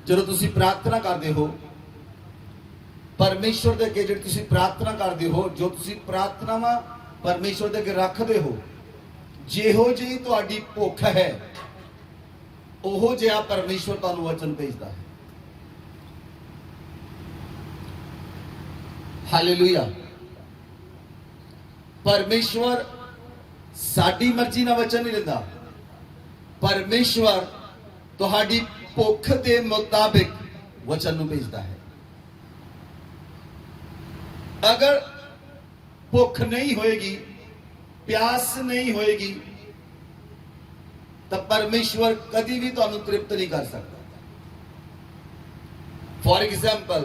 ਜਦੋਂ ਤੁਸੀਂ ਪ੍ਰਾਰਥਨਾ ਕਰਦੇ ਹੋ परमेश्वर दे अगे जो तुसी प्रार्थना करते हो, जो तुसी प्रार्थनावां परमेश्वर दे अगे रखते हो, जिहो जी तुहाडी भुख है ओहो जिहा परमेश्वर तुहानूं वचन भेजदा है। हालेलुया। परमेश्वर साडी मर्जी नाल वचन नहीं दिंदा, परमेश्वर तुहाडी भुख दे मुताबिक वचन नूं भेजदा है। अगर भुख नहीं होएगी, प्यास नहीं होएगी, तो परमेश्वर कभी भी तुहानूं तृप्त नहीं कर सकता। फॉर एग्जाम्पल,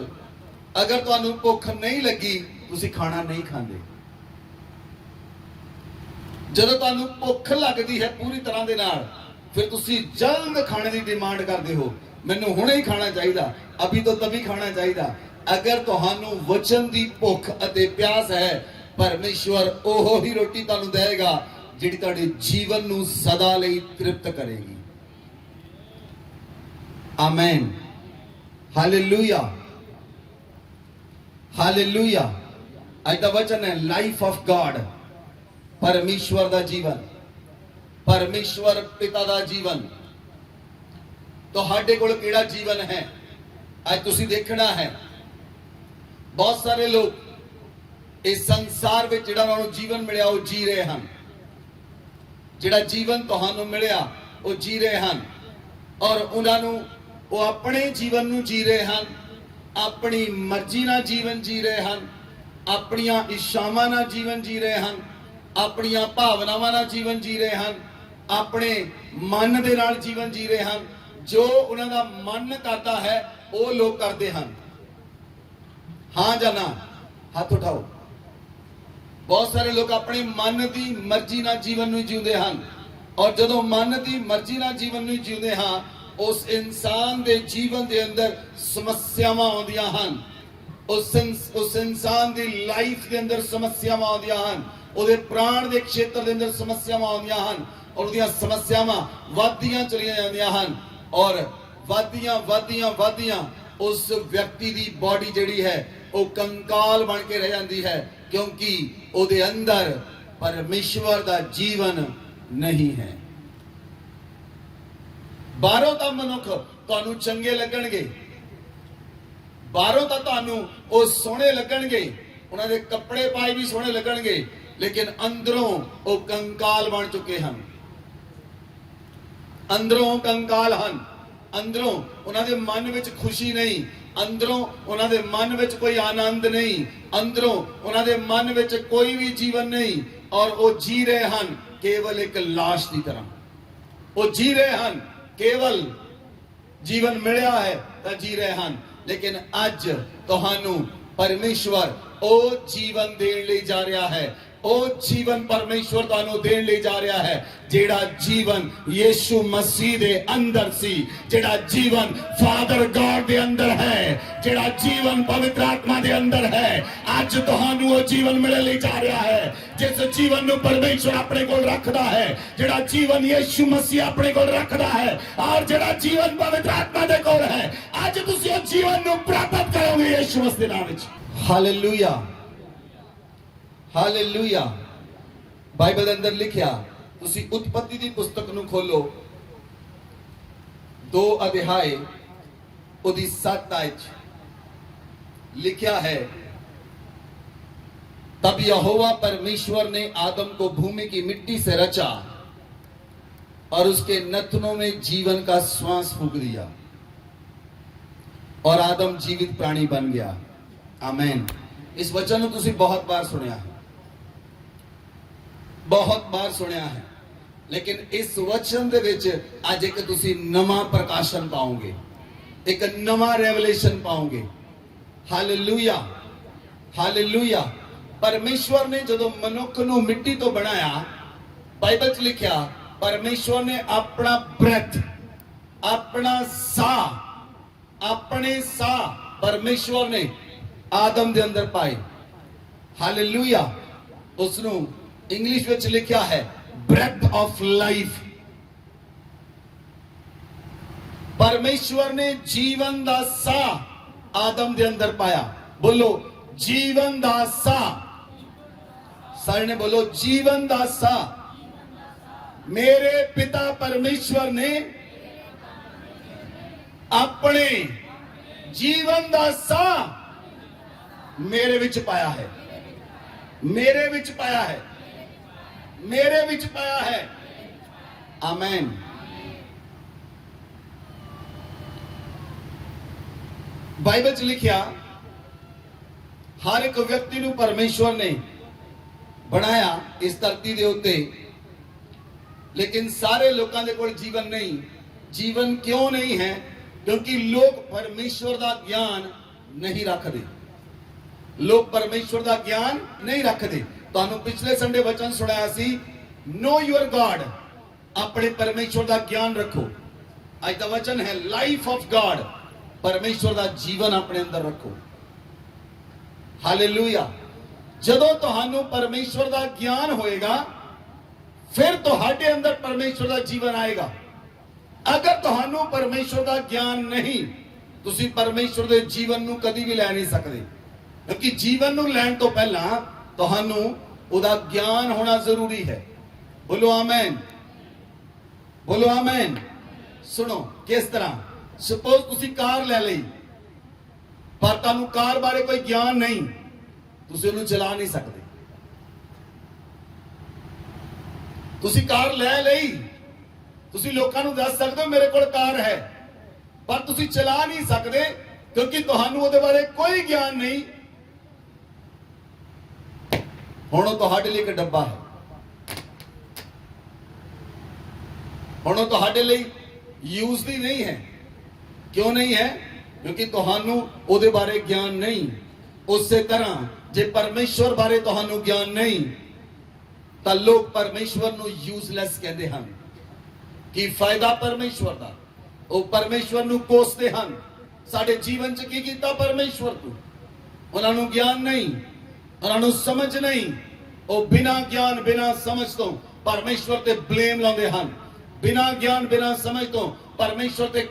अगर तुहानूं भुख नहीं लगी, तुसीं खाना नहीं खांदे। जदों तुहानूं भुख लगदी है पूरी तरह दे नाल, फिर तुसीं जल्द खाने की डिमांड करते हो, मैनूं हुणे ही खाना चाहिए, अभी तो तभी खाना चाहिए। अगर तुहानूं वचन की भुख अते प्यास है, परमेश्वर ओहो ही रोटी तुहानूं देगा जिहड़ी तुहाडे जीवन नूं सदा लई तृप्त करेगी। आमीन। Hallelujah, hallelujah. अज दा वचन है लाइफ ऑफ गॉड, परमेश्वर दा जीवन, परमेश्वर पिता दा जीवन। तुहाडे कोल किहड़ा जीवन है अज तुसीं देखना है। बहुत सारे लोग इस संसार में जिहड़ा उन्होंने जीवन मिलिया वो जी रहे हैं, जिहड़ा जीवन तुहानूं मिलिया वो जी रहे हैं, और उन्होंने वो अपने जीवन नूं जी रहे हैं, अपनी मर्जी नाल जीवन जी रहे हैं, अपनियां इच्छावां नाल जीवन जी रहे हैं, अपनियां भावनावां नाल जीवन जी रहे हैं, अपने मन दे नाल जीवन जी रहे हैं। जो उन्हां दा मन करता है वो लोग करते हैं। हाँ या ना? हाथ उठाओ। बहुत सारे लोग अपने मन की मर्जी ना जीवन में जीते हैं, और जदों मन की मर्जी ना जीवन में जीते हैं, उस इंसान के जीवन के अंदर समस्यावां आउंदियां हैं, उस इंसान की लाइफ के अंदर समस्यावां आउंदियां हैं, उहदे प्राण के क्षेत्र के अंदर समस्यावां आउंदियां हैं, और उहदियां समस्यावां वधदियां चलियां जांदियां हैं, और वधदियां उस व्यक्ति की बॉडी जिहड़ी है वो कंकाल बन के रह जाती है, क्योंकि उहदे अंदर परमेश्वर का जीवन नहीं है। बाहरों तो मनुख तुहानूं चंगे लगणगे, बाहरों तो तुहानूं वो सोहणे लगणगे, उन्हां दे कपड़े पाए भी सोहणे लगणगे, लेकिन अंदरों वो कंकाल बन चुके हैं। अंदरों कंकाल हैं, अंदरों उन्होंने मन विच खुशी नहीं, अंदरों उन्होंने मन विच कोई आनंद नहीं, अंदरों उन्होंने मन विच कोई भी जीवन नहीं, और वो जी रहे हैं केवल एक लाश की तरह। वो जी रहे हैं, केवल जीवन मिलिया है तो जी रहे हैं, लेकिन अज तुहानूं परमेश्वर ओ जीवन देण लई जा रहा है। ओ जीवन परमेश्वर तुहानूं देण लई जा रहा है, जेड़ा जीवन यीशु मसीह दे अंदर सी, जेड़ा जीवन फादर गॉड दे अंदर है, जेड़ा जीवन पवित्र आत्मा दे अंदर है। आज तुहानूं वो जीवन मिलण लई जा रहा है, जिस जीवन नूं परमेश्वर अपने कोल रखदा है, जेड़ा जीवन यीशु मसीह अपने कोल रखदा है, और जेड़ा जीवन पवित्र आत्मा दे कोल है। आज तुसीं उस जीवन नूं प्राप्त करोगे यीशु मसीह दे नाम विच। Hallelujah, hallelujah. बाइबल के अंदर लिखिया, तुसी उत्पत्ति की पुस्तक नूं खोलो, 2 अध्याय उदी 7 आयत लिखिया है, तब यहोवा परमेश्वर ने आदम को भूमि की मिट्टी से रचा और उसके नथनों में जीवन का श्वास फूंक दिया, और आदम जीवित प्राणी बन गया। आमीन। इस वचन को तुसी बहुत बार सुनिया है, बहुत बार सुनिया है, लेकिन इस वचन दे विच अज एक तुसी नवा प्रकाशन पाओगे, एक नवा रेवलेशन पाओगे। Hallelujah, hallelujah. परमेश्वर ने जदों मनुख नूं मिट्टी तो बनाया, बाइबल च लिखिया परमेश्वर ने अपना ब्रेथ, अपना साह, अपने साह परमेश्वर ने आदम दे अंदर पाए। हालेलुया। उसनू इंग्लिश विच लिखा है ब्रेथ ऑफ लाइफ। परमेश्वर ने जीवन दा साह आदम दे अंदर पाया। बोलो जीवन दा साह। सारे ने बोलो जीवन दा साह। मेरे पिता परमेश्वर ने अपने जीवन दा साह मेरे विच पाया है, मेरे विच पाया है, मेरे विच पाया है। आमीन। बाइबल च लिखिया हर एक व्यक्ति नूं परमेश्वर ने बनाया इस धरती दे उत्ते, लेकिन सारे लोगों के कोल जीवन नहीं। जीवन क्यों नहीं है? क्योंकि लोग परमेश्वर का ज्ञान नहीं रखते। लोग परमेश्वर का ज्ञान नहीं रखते। तुहानू पिछले संडे वचन सुनाया सी, नो योर गॉड, अपने परमेश्वर का ज्ञान रखो। आज का वचन है लाइफ ऑफ गॉड, परमेश्वर का जीवन अपने अंदर रखो। हालेलुया। जदों तुहानू परमेश्वर का ज्ञान होएगा फिर तुहाडे अंदर परमेश्वर का जीवन आएगा। अगर तुहानू परमेश्वर का ज्ञान नहीं, तुसी परमेश्वर के जीवन नू कदी भी लै नहीं सकते, क्योंकि जीवन नू लैण तो पहला तुहानू उहदा ज्ञान होना जरूरी है। बोलो आमीन, बोलो आमीन। सुनो किस तरह, सपोज तुसी कार लै लई पर तुहानू कार बारे कोई ज्ञान नहीं, तुसी उहनू चला नहीं सकते। तुसी कार लै लई, तुसी लोकां नू दस सकदे हो मेरे कोल कार है, पर तुसी चला नहीं सकते क्योंकि तुहानू उहदे बारे कोई ज्ञान नहीं। हुण ओह तुहाडे लई एक डब्बा है, हुण ओह तुहाडे लई यूज दी नहीं है। क्यों नहीं है? क्योंकि तुहानू उहदे बारे ज्ञान नहीं। उसे तरह जे परमेश्वर बारे तुहानू ज्ञान नहीं तो लोग परमेश्वर नू यूजलैस कहते हैं। की फायदा परमेश्वर का? वो परमेश्वर नू कोसते हैं। साडे जीवन च की कीता परमेश्वर तू? उन्होंने ज्ञान नहीं, उन्होंने समझ नहीं। वो बिना ज्ञान बिना समझ तो परमेश्वर ते ब्लेम लाते हैं। बिना ज्ञान बिना समझ तो परमेश्वर ते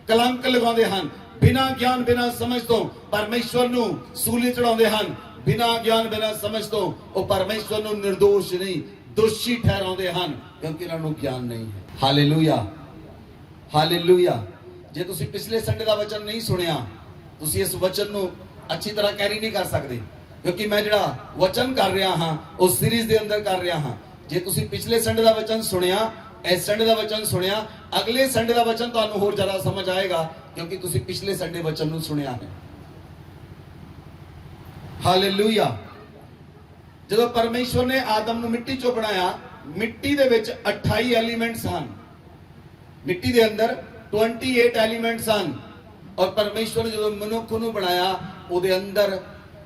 कलंक लगाते हैं। बिना ज्ञान बिना समझ तो परमेश्वर नू सूली चढ़ाते हैं। बिना ज्ञान बिना समझ तो वो परमेश्वर नू निर्दोष नहीं दोषी ठहराते हैं, क्योंकि उन्होंने ज्ञान नहीं है। Hallelujah, hallelujah. जे तुसी पिछले संडे का वचन नहीं सुनिया, तुसी इस वचन नू अच्छी तरह कैरी नहीं कर सकते, क्योंकि मैं जिहड़ा वचन कर रहा हाँ उस सीरीज के अंदर कर रहा हाँ। जे तुसी पिछले संडे का वचन सुनिया, इस संडे का वचन सुनिया, अगले संडे का वचन तुहानू होर ज्यादा समझ आएगा, क्योंकि तुसी पिछले संडे वचन नू सुनिया है। हालेलुया। जब परमेश्वर ने आदम नू मिट्टी चों बनाया, मिट्टी दे विच 28 एलिमेंट्स हैं। मिट्टी दे अंदर 28 एलिमेंट्स हैं। और परमेश्वर ने जब मनुख नू बनाया, उहदे अंदर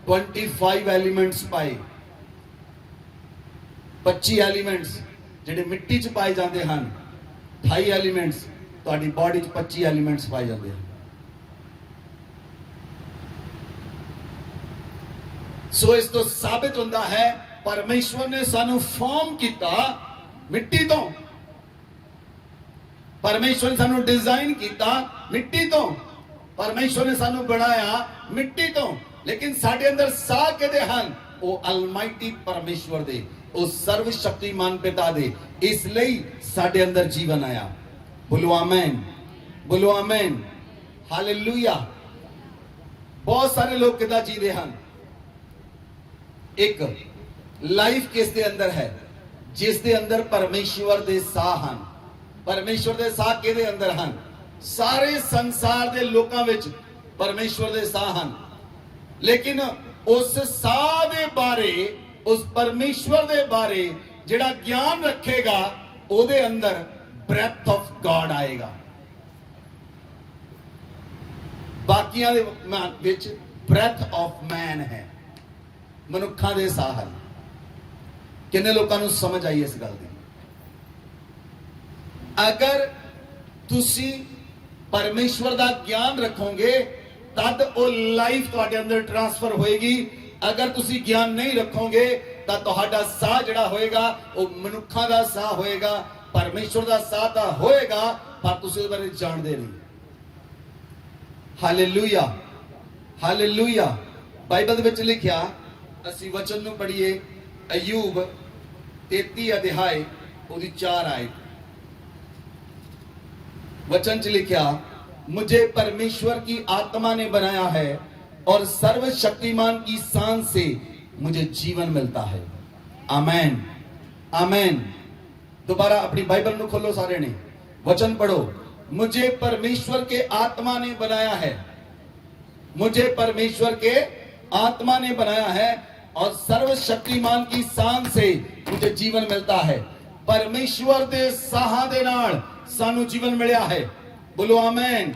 25 एलिमेंट्स पाए। 25 एलिमेंट्स जिहड़े मिट्टी च पाए जाते हैं, 28 एलिमेंट्स तुहाडी बॉडी च 25 एलिमेंट्स पाए जाते हैं। सो इस तो साबित होता है परमेश्वर ने सानू फॉर्म किया मिट्टी तो, परमेश्वर ने सानू डिजाइन किया मिट्टी तो, परमेश्वर ने सानू बनाया मिट्टी तो। लेकिन साडे अंदर साह किहदे हन? वो अलमाइटी परमेश्वर दे, वो सर्वशक्तिमान पिता दे। इसलिए साडे अंदर जीवन आया। बोलो आमीन, बोलो आमीन, हालेलुया। बहुत सारे लोग किदा जी रहे हैं? एक लाइफ किस दे अंदर है? जिस दे अंदर परमेश्वर दे साह हैं। परमेश्वर दे साह किहदे अंदर हैं? सारे संसार दे लोकां विच परमेश्वर दे साह हैं, लेकिन उस साह दे बारे, उस परमेश्वर दे बारे जिहड़ा ज्ञान रखेगा, ओदे अंदर ब्रेथ ऑफ गॉड आएगा। बाकियां दे विच ब्रेथ ऑफ मैन है, मनुखा दे साह हैं। किन्ने लोगों को समझ आई इस गल की? अगर तुसी परमेश्वर का ज्ञान रखोगे तद वो लाइफ तुहाडे अंदर ट्रांसफर होएगी। अगर तुसी ज्ञान नहीं रखोगे तो तुहाडा साह जिहड़ा होएगा वो मनुखा का साह होएगा। परमेश्वर का साह तो होएगा पर तुसी उहदे बारे जानदे नहीं। Hallelujah, hallelujah. ਬਾਈਬਲ ਦੇ ਵਿੱਚ ਲਿਖਿਆ, ਅਸੀਂ ਵਚਨ ਨੂੰ ਪੜ੍ਹੀਏ, ਅਯੂਬ 33 ਅਧਿਆਇ ਉਹਦੀ 4 ਆਇਤ। वचन च लिखा, मुझे परमेश्वर की आत्मा ने बनाया है और सर्वशक्तिमान की सांस से मुझे जीवन मिलता है। आमेन, आमेन। दोबारा अपनी बाइबल को खोलो सारे ने, वचन पढ़ो। मुझे परमेश्वर के आत्मा ने बनाया है, मुझे परमेश्वर के आत्मा ने बनाया है और सर्वशक्तिमान की सांस से मुझे जीवन मिलता है। परमेश्वर दे साहां दे नाल सानू जीवन मिलिया है। बोलो आमेन,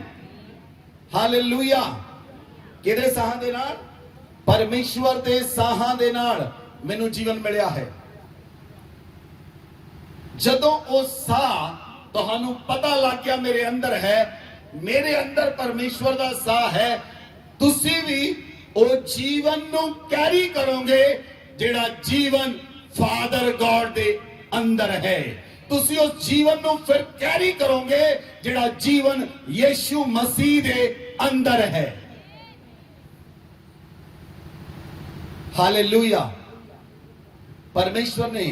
हालेलुया। किहदे साहां दे नाल? परमेश्वर दे साहां दे नाल मैनू जीवन मिलिया है। जदों ओ साह तुहानू पता लग गया मेरे अंदर है, मेरे अंदर परमेश्वर दा साह है, तुसी भी ओ जीवन नू कैरी करोगे जेड़ा जीवन फादर गॉड दे अंदर है। तुसी उस जीवन ਨੂੰ ਫਿਰ ਕੈਰੀ ਕਰੋਗੇ ਜਿਹੜਾ ਜੀਵਨ ਯੀਸ਼ੂ ਮਸੀਹ ਦੇ ਅੰਦਰ ਹੈ। ਹਾਲੇਲੂਇਆ। परमेश्वर ने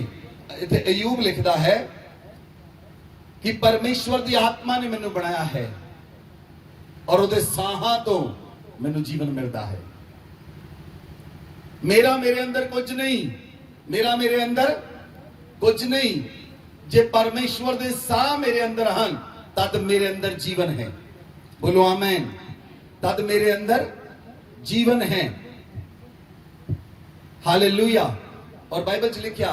इथे अयूब लिखता है कि परमेश्वर की आत्मा ने मैनू बनाया है और ਉਹਦੇ ਸਾਹਾਂ ਤੋਂ ਮੈਨੂੰ जीवन मिलता है। मेरा मेरे अंदर कुछ नहीं, मेरा मेरे अंदर कुछ नहीं। जे परमेश्वर दे साह मेरे अंदर हन तद मेरे अंदर जीवन है। बोलो आमेन। तद मेरे अंदर जीवन है। हालेलुया। और बाइबल च लिखा,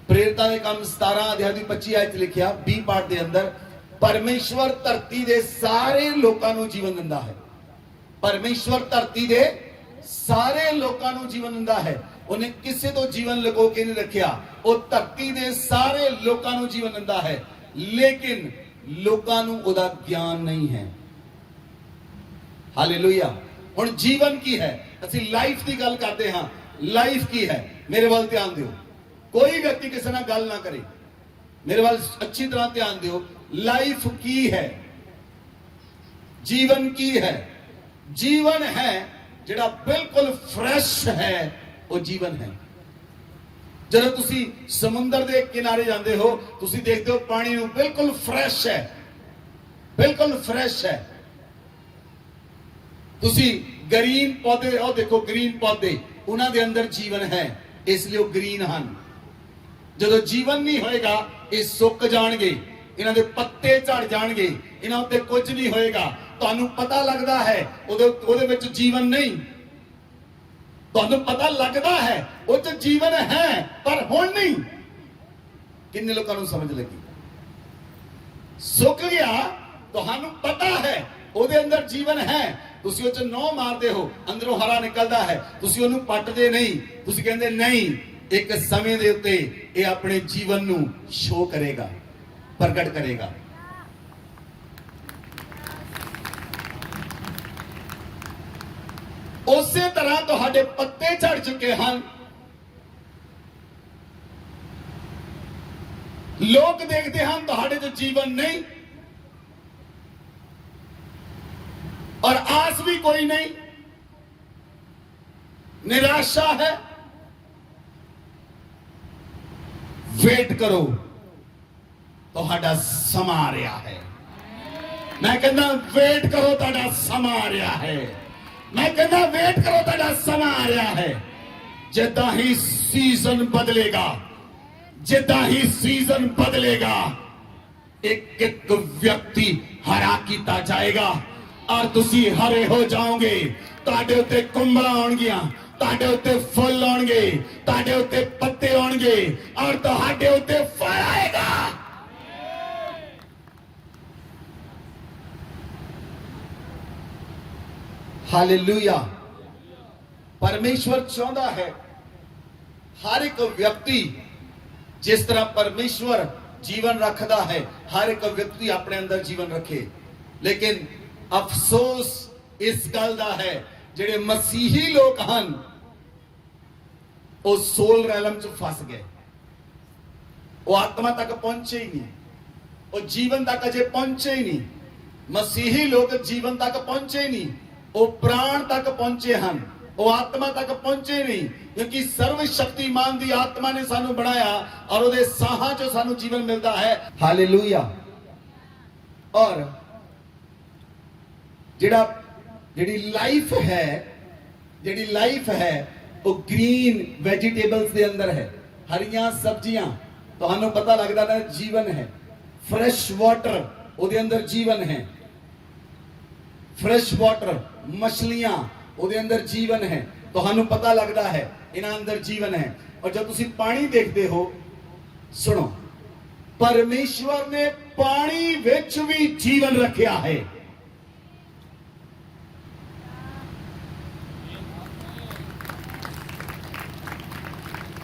प्रेरितां दे काम 17 अध्याय दी 25 आयत लिखा, बी पाठ दे अंदर, परमेश्वर धरती दे सारे लोकां नू जीवन दिंदा है। परमेश्वर धरती दे सारे लोकां नू जीवन दिंदा है। उन्हें किसी तो जीवन लुको के नहीं रखिया। वो धरती दे सारे लोकां नू जीवन दिंदा है, लेकिन लोकां नू उहदा ज्ञान नहीं है। हालेलुया। हुण जीवन की है, असीं लाइफ की गल करते हाँ। लाइफ की है, मेरे वाल ध्यान दिओ। कोई व्यक्ति किसी नाल गल ना करे, मेरे वाल अच्छी तरह ध्यान दिओ। लाइफ की है, जीवन की है। जीवन है जिहड़ा बिल्कुल फ्रेश है, वो जीवन है। जब तुसी समुंदर के किनारे जाते हो, तुसी देखते हो पानी नू बिल्कुल फ्रेश है, बिल्कुल फ्रेश है। तुसी ग्रीन पौधे और देखो, ग्रीन पौधे उन्हां दे अंदर जीवन है, इसलिए वो ग्रीन हन। जदों जीवन नहीं होएगा, ये सुक जाणगे, इन्हां दे पत्ते झड़ जाणगे, इन्हां उत्ते कुछ नहीं होएगा। तुहानू पता लगदा है उहदे विच जीवन नहीं, तुहानू पता लगता है उस जीवन है, पर हुण नहीं। किन्ने लोगों को समझ लगी? सुक गया, तुहानू पता है उहदे अंदर जीवन है, तुसी उस नौ मारते हो, अंदरों हरा निकलता है, तुसी उहनू पटदे नहीं। तुसी कहंदे नहीं, एक समय दे उत्ते ये अपने जीवन नू शो करेगा, प्रगट करेगा। उसे तरह तुहाडे पत्ते झड़ चुके हैं। लोग देखते हैं तुहाडे च जीवन नहीं और आस भी कोई नहीं, निराशा है। वेट करो, तुहाडा समा आ रहा है। मैं कहना वेट करो, तुहाडा समा आ रहा है। मैं कहना वेट करो, तुहाडा समा आ रहा है। जिद्दां ही सीजन बदलेगा, जिद्दां ही सीजन बदलेगा, एक एक व्यक्ति हरा किया जाएगा और तुसी हरे हो जाओगे। तुहाडे उत्ते कुंबला आउणगियां, तुहाडे उत्ते फुल आउणगे, तुहाडे उत्ते पत्ते आउणगे और तुहाडे उत्ते फल आएगा। हालेलुया। परमेश्वर चाहता है हर एक व्यक्ति जिस तरह परमेश्वर जीवन रखता है, हर एक व्यक्ति अपने अंदर जीवन रखे। लेकिन अफसोस इस गल का है, जेडे मसीही लोग हैं वो सोल रैलम च फस गए, वो आत्मा तक पहुंचे ही नहीं, वो जीवन तक अजे पहुंचे ही नहीं। ਮਸੀਹੀ ਲੋਕ ਜੀਵਨ ਤੱਕ ਪਹੁੰਚੇ ਨਹੀਂ, ਉਹ ਪ੍ਰਾਣ ਤੱਕ ਪਹੁੰਚੇ ਹਨ, ਉਹ ਆਤਮਾ ਤੱਕ ਪਹੁੰਚੇ ਨਹੀਂ, ਕਿਉਂਕਿ ਸਰਵ ਸ਼ਕਤੀਮਾਨ ਦੀ ਆਤਮਾ ਨੇ ਸਾਨੂੰ ਬਣਾਇਆ ਔਰ ਉਹਦੇ ਸਾਹਾਂ ਚੋਂ ਸਾਨੂੰ ਜੀਵਨ ਮਿਲਦਾ ਹੈ। ਹਾਲੇਲੂਇਆ। ਔਰ ਜਿਹੜੀ ਲਾਈਫ ਹੈ ਉਹ ਗ੍ਰੀਨ ਵੈਜੀਟੇਬਲਸ ਦੇ ਅੰਦਰ ਹੈ, ਹਰੀਆਂ ਸਬਜ਼ੀਆਂ, ਤੁਹਾਨੂੰ ਪਤਾ ਲੱਗਦਾ ਨਾ ਜੀਵਨ ਹੈ। ਫਰੈਸ਼ ਵਾਟਰ, ਉਹਦੇ ਅੰਦਰ ਜੀਵਨ ਹੈ। ਫਰੈਸ਼ ਵਾਟਰ, ਮਛਲੀਆਂ, ਉਹਦੇ ਅੰਦਰ ਜੀਵਨ ਹੈ, ਤੁਹਾਨੂੰ ਪਤਾ ਲੱਗਦਾ ਹੈ ਇਹਨਾਂ ਅੰਦਰ ਜੀਵਨ ਹੈ। ਔਰ ਜਦ ਤੁਸੀਂ ਪਾਣੀ ਦੇਖਦੇ ਹੋ, ਸੁਣੋ, ਪਰਮੇਸ਼ਵਰ ਨੇ ਪਾਣੀ ਵਿੱਚ ਵੀ ਜੀਵਨ ਰੱਖਿਆ ਹੈ।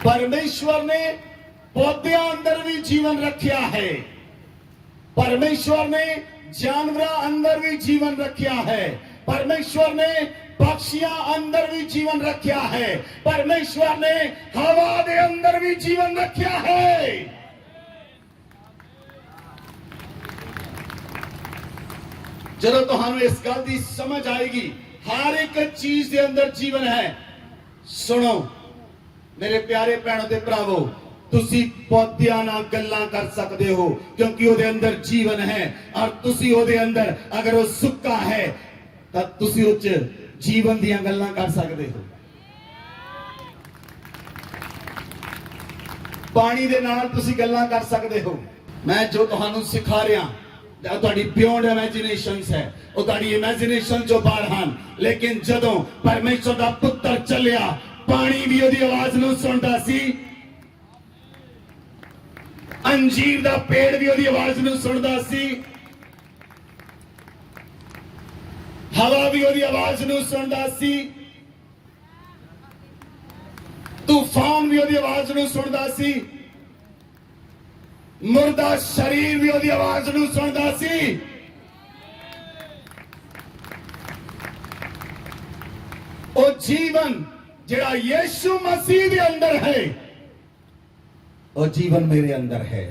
परमेश्वर ने पौधों अंदर भी जीवन रखा है, परमेश्वर ने जानवर अंदर भी जीवन रखा है, परमेश्वर ने पक्षियां अंदर भी जीवन रखा है, परमेश्वर ने हवा के अंदर भी जीवन रखा है। जदों तुहानू इस गल की समझ आएगी, हर एक चीज के अंदर जीवन है। सुनो मेरे प्यारे भैणों ते भरावो, तुसी पौधियां नाल गल्लां कर सकते हो क्योंकि ਉਹਦੇ अंदर जीवन है, और तुसी ਉਹਦੇ अंदर अगर वो सुक्का है ਤਾਂ ਤੁਸੀਂ ਉਹ 'ਚ ਜੀਵਨ ਦੀਆਂ ਗੱਲਾਂ ਕਰ ਸਕਦੇ ਹੋ। ਪਾਣੀ ਦੇ ਨਾਲ ਤੁਸੀਂ ਗੱਲਾਂ ਕਰ ਸਕਦੇ ਹੋ। ਮੈਂ ਜੋ ਤੁਹਾਨੂੰ ਸਿਖਾ ਰਿਹਾ ਤੁਹਾਡੀ ਬਿਯੋਂਡ ਇਮੇਜਿਨੇਸ਼ਨਸ ਹੈ, ਉਹ ਤੁਹਾਡੀ ਇਮੇਜਿਨੇਸ਼ਨ ਚੋਂ ਬਾਹਰ ਹਨ। ਲੇਕਿਨ ਜਦੋਂ ਪਰਮੇਸ਼ਰ ਦਾ ਪੁੱਤਰ ਚੱਲਿਆ, पानी भी ਉਹਦੀ आवाज ਨੂੰ ਸੁਣਦਾ ਸੀ, अंजीर ਦਾ पेड़ भी ਉਹਦੀ आवाज ਨੂੰ ਸੁਣਦਾ ਸੀ, हवा भी ਉਹਦੀ आवाज ਨੂੰ ਸੁਣਦਾ ਸੀ, तूफान भी ਉਹਦੀ आवाज ਨੂੰ ਸੁਣਦਾ ਸੀ, मुर्दा शरीर भी ਉਹਦੀ आवाज ਨੂੰ ਸੁਣਦਾ ਸੀ। ਉਹ ਜੀਵਨ ਜਿਹੜਾ यीशु मसीह के अंदर है, और जीवन मेरे अंदर है।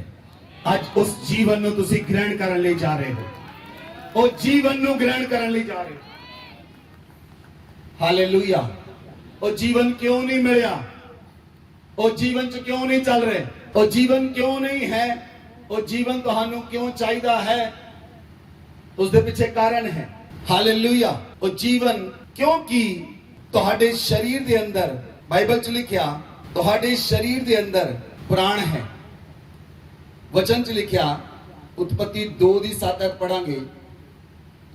आज उस जीवन ਨੂੰ ਤੁਸੀਂ ग्रहण करने ਲਈ जा रहे हो, ਉਹ जीवन ਨੂੰ ग्रहण करने ਲਈ जा रहे हो। हालेलुया। ਉਹ जीवन क्यों नहीं मिलया, ਉਹ जीवन ਚ क्यों नहीं चल रहे, ਉਹ जीवन क्यों नहीं है, ਉਹ जीवन ਤੁਹਾਨੂੰ क्यों चाहिदा है, उसके पीछे कारण है। हालेलुया। ਉਹ जीवन क्योंकि ਤੁਹਾਡੇ शरीर के अंदर, बाइबल च लिखिया ਤੁਹਾਡੇ शरीर के अंदर प्राण है। वचन च लिखिया, उत्पत्ति 2:7 पढ़ांगे,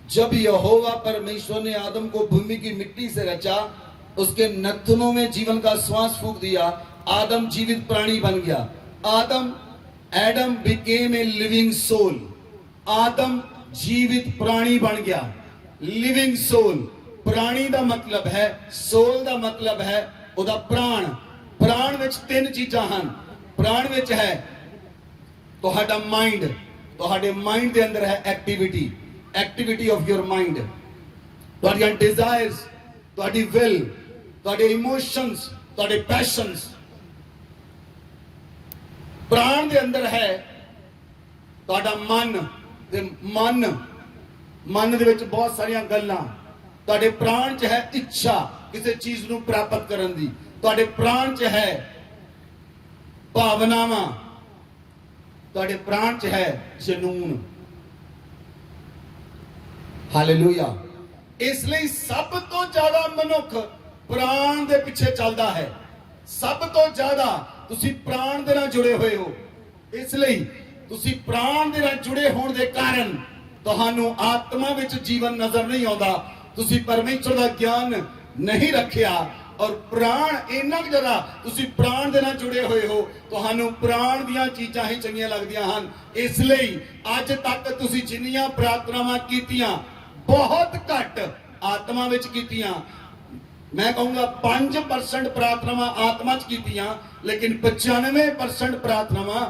जब यहोवा परमेश्वर ने आदम को भूमि की मिट्टी से रचा, उसके नथनों में जीवन का श्वास फूंक दिया, आदम जीवित प्राणी बन गया। Adam became a living soul. आदम जीवित प्राणी बन गया। लिविंग सोल, प्राणी का मतलब है, सोल का मतलब है ਉਹਦਾ प्राण। प्राण ਵਿੱਚ तीन चीज़ां ਹਨ। प्राण ਵਿੱਚ है ਤੁਹਾਡਾ माइंड, ਤੁਹਾਡੇ माइंड ਦੇ अंदर है एक्टिविटी ऑफ योर माइंड, ਤੁਹਾਡੀਆਂ डिजायर्स, ਤੁਹਾਡੀ विल, ਤੁਹਾਡੇ इमोशंस, ਤੁਹਾਡੇ पैशंस। प्राण ਦੇ अंदर है ਤੁਹਾਡਾ मन, ਤੇ मन ਦੇ ਵਿੱਚ ਬਹੁਤ ਸਾਰੀਆਂ ਗੱਲਾਂ। ਤੁਹਾਡੇ प्राण च है इच्छा, किसी चीज ਨੂੰ ਪ੍ਰਾਪਤ ਕਰਨ ਦੀ। ਤੁਹਾਡੇ प्राण च है भावनावां, ਤੁਹਾਡੇ प्राण च है जनून। हालेलुया। इसलिए सब तो ज्यादा मनुख प्राण ਦੇ ਪਿੱਛੇ ਚੱਲਦਾ ਹੈ। सब तो ज्यादा ਤੁਸੀਂ प्राण ਦੇ ਨਾਲ ਜੁੜੇ ਹੋਏ ਹੋ। ਇਸ ਲਈ ਤੁਸੀਂ प्राण ਦੇ ਨਾਲ ਜੁੜੇ ਹੋਣ ਦੇ ਕਾਰਨ ਤੁਹਾਨੂੰ ਆਤਮਾ ਵਿੱਚ ਜੀਵਨ ਨਜ਼ਰ ਨਹੀਂ ਆਉਂਦਾ। ਤੁਸੀਂ परमेश्वर का ज्ञान नहीं रखिया, और प्राण इन्ना ज्यादा ਤੁਸੀਂ प्राण ਦੇ ਨਾਲ जुड़े हुए हो, ਤੁਹਾਨੂੰ प्राण ਦੀਆਂ ਚੀਜ਼ਾਂ ਹੀ ਚੰਗੀਆਂ ਲੱਗਦੀਆਂ ਹਨ। ਇਸ ਲਈ ਅੱਜ ਤੱਕ ਤੁਸੀਂ ਜਿੰਨੀਆਂ ਪ੍ਰਾਰਥਨਾਵਾਂ ਕੀਤੀਆਂ, बहुत घट आत्मा ਵਿੱਚ ਕੀਤੀਆਂ। मैं कहूंगा 5% प्रार्थनावां आत्मा च कीतियां, लेकिन 95% प्रार्थनावां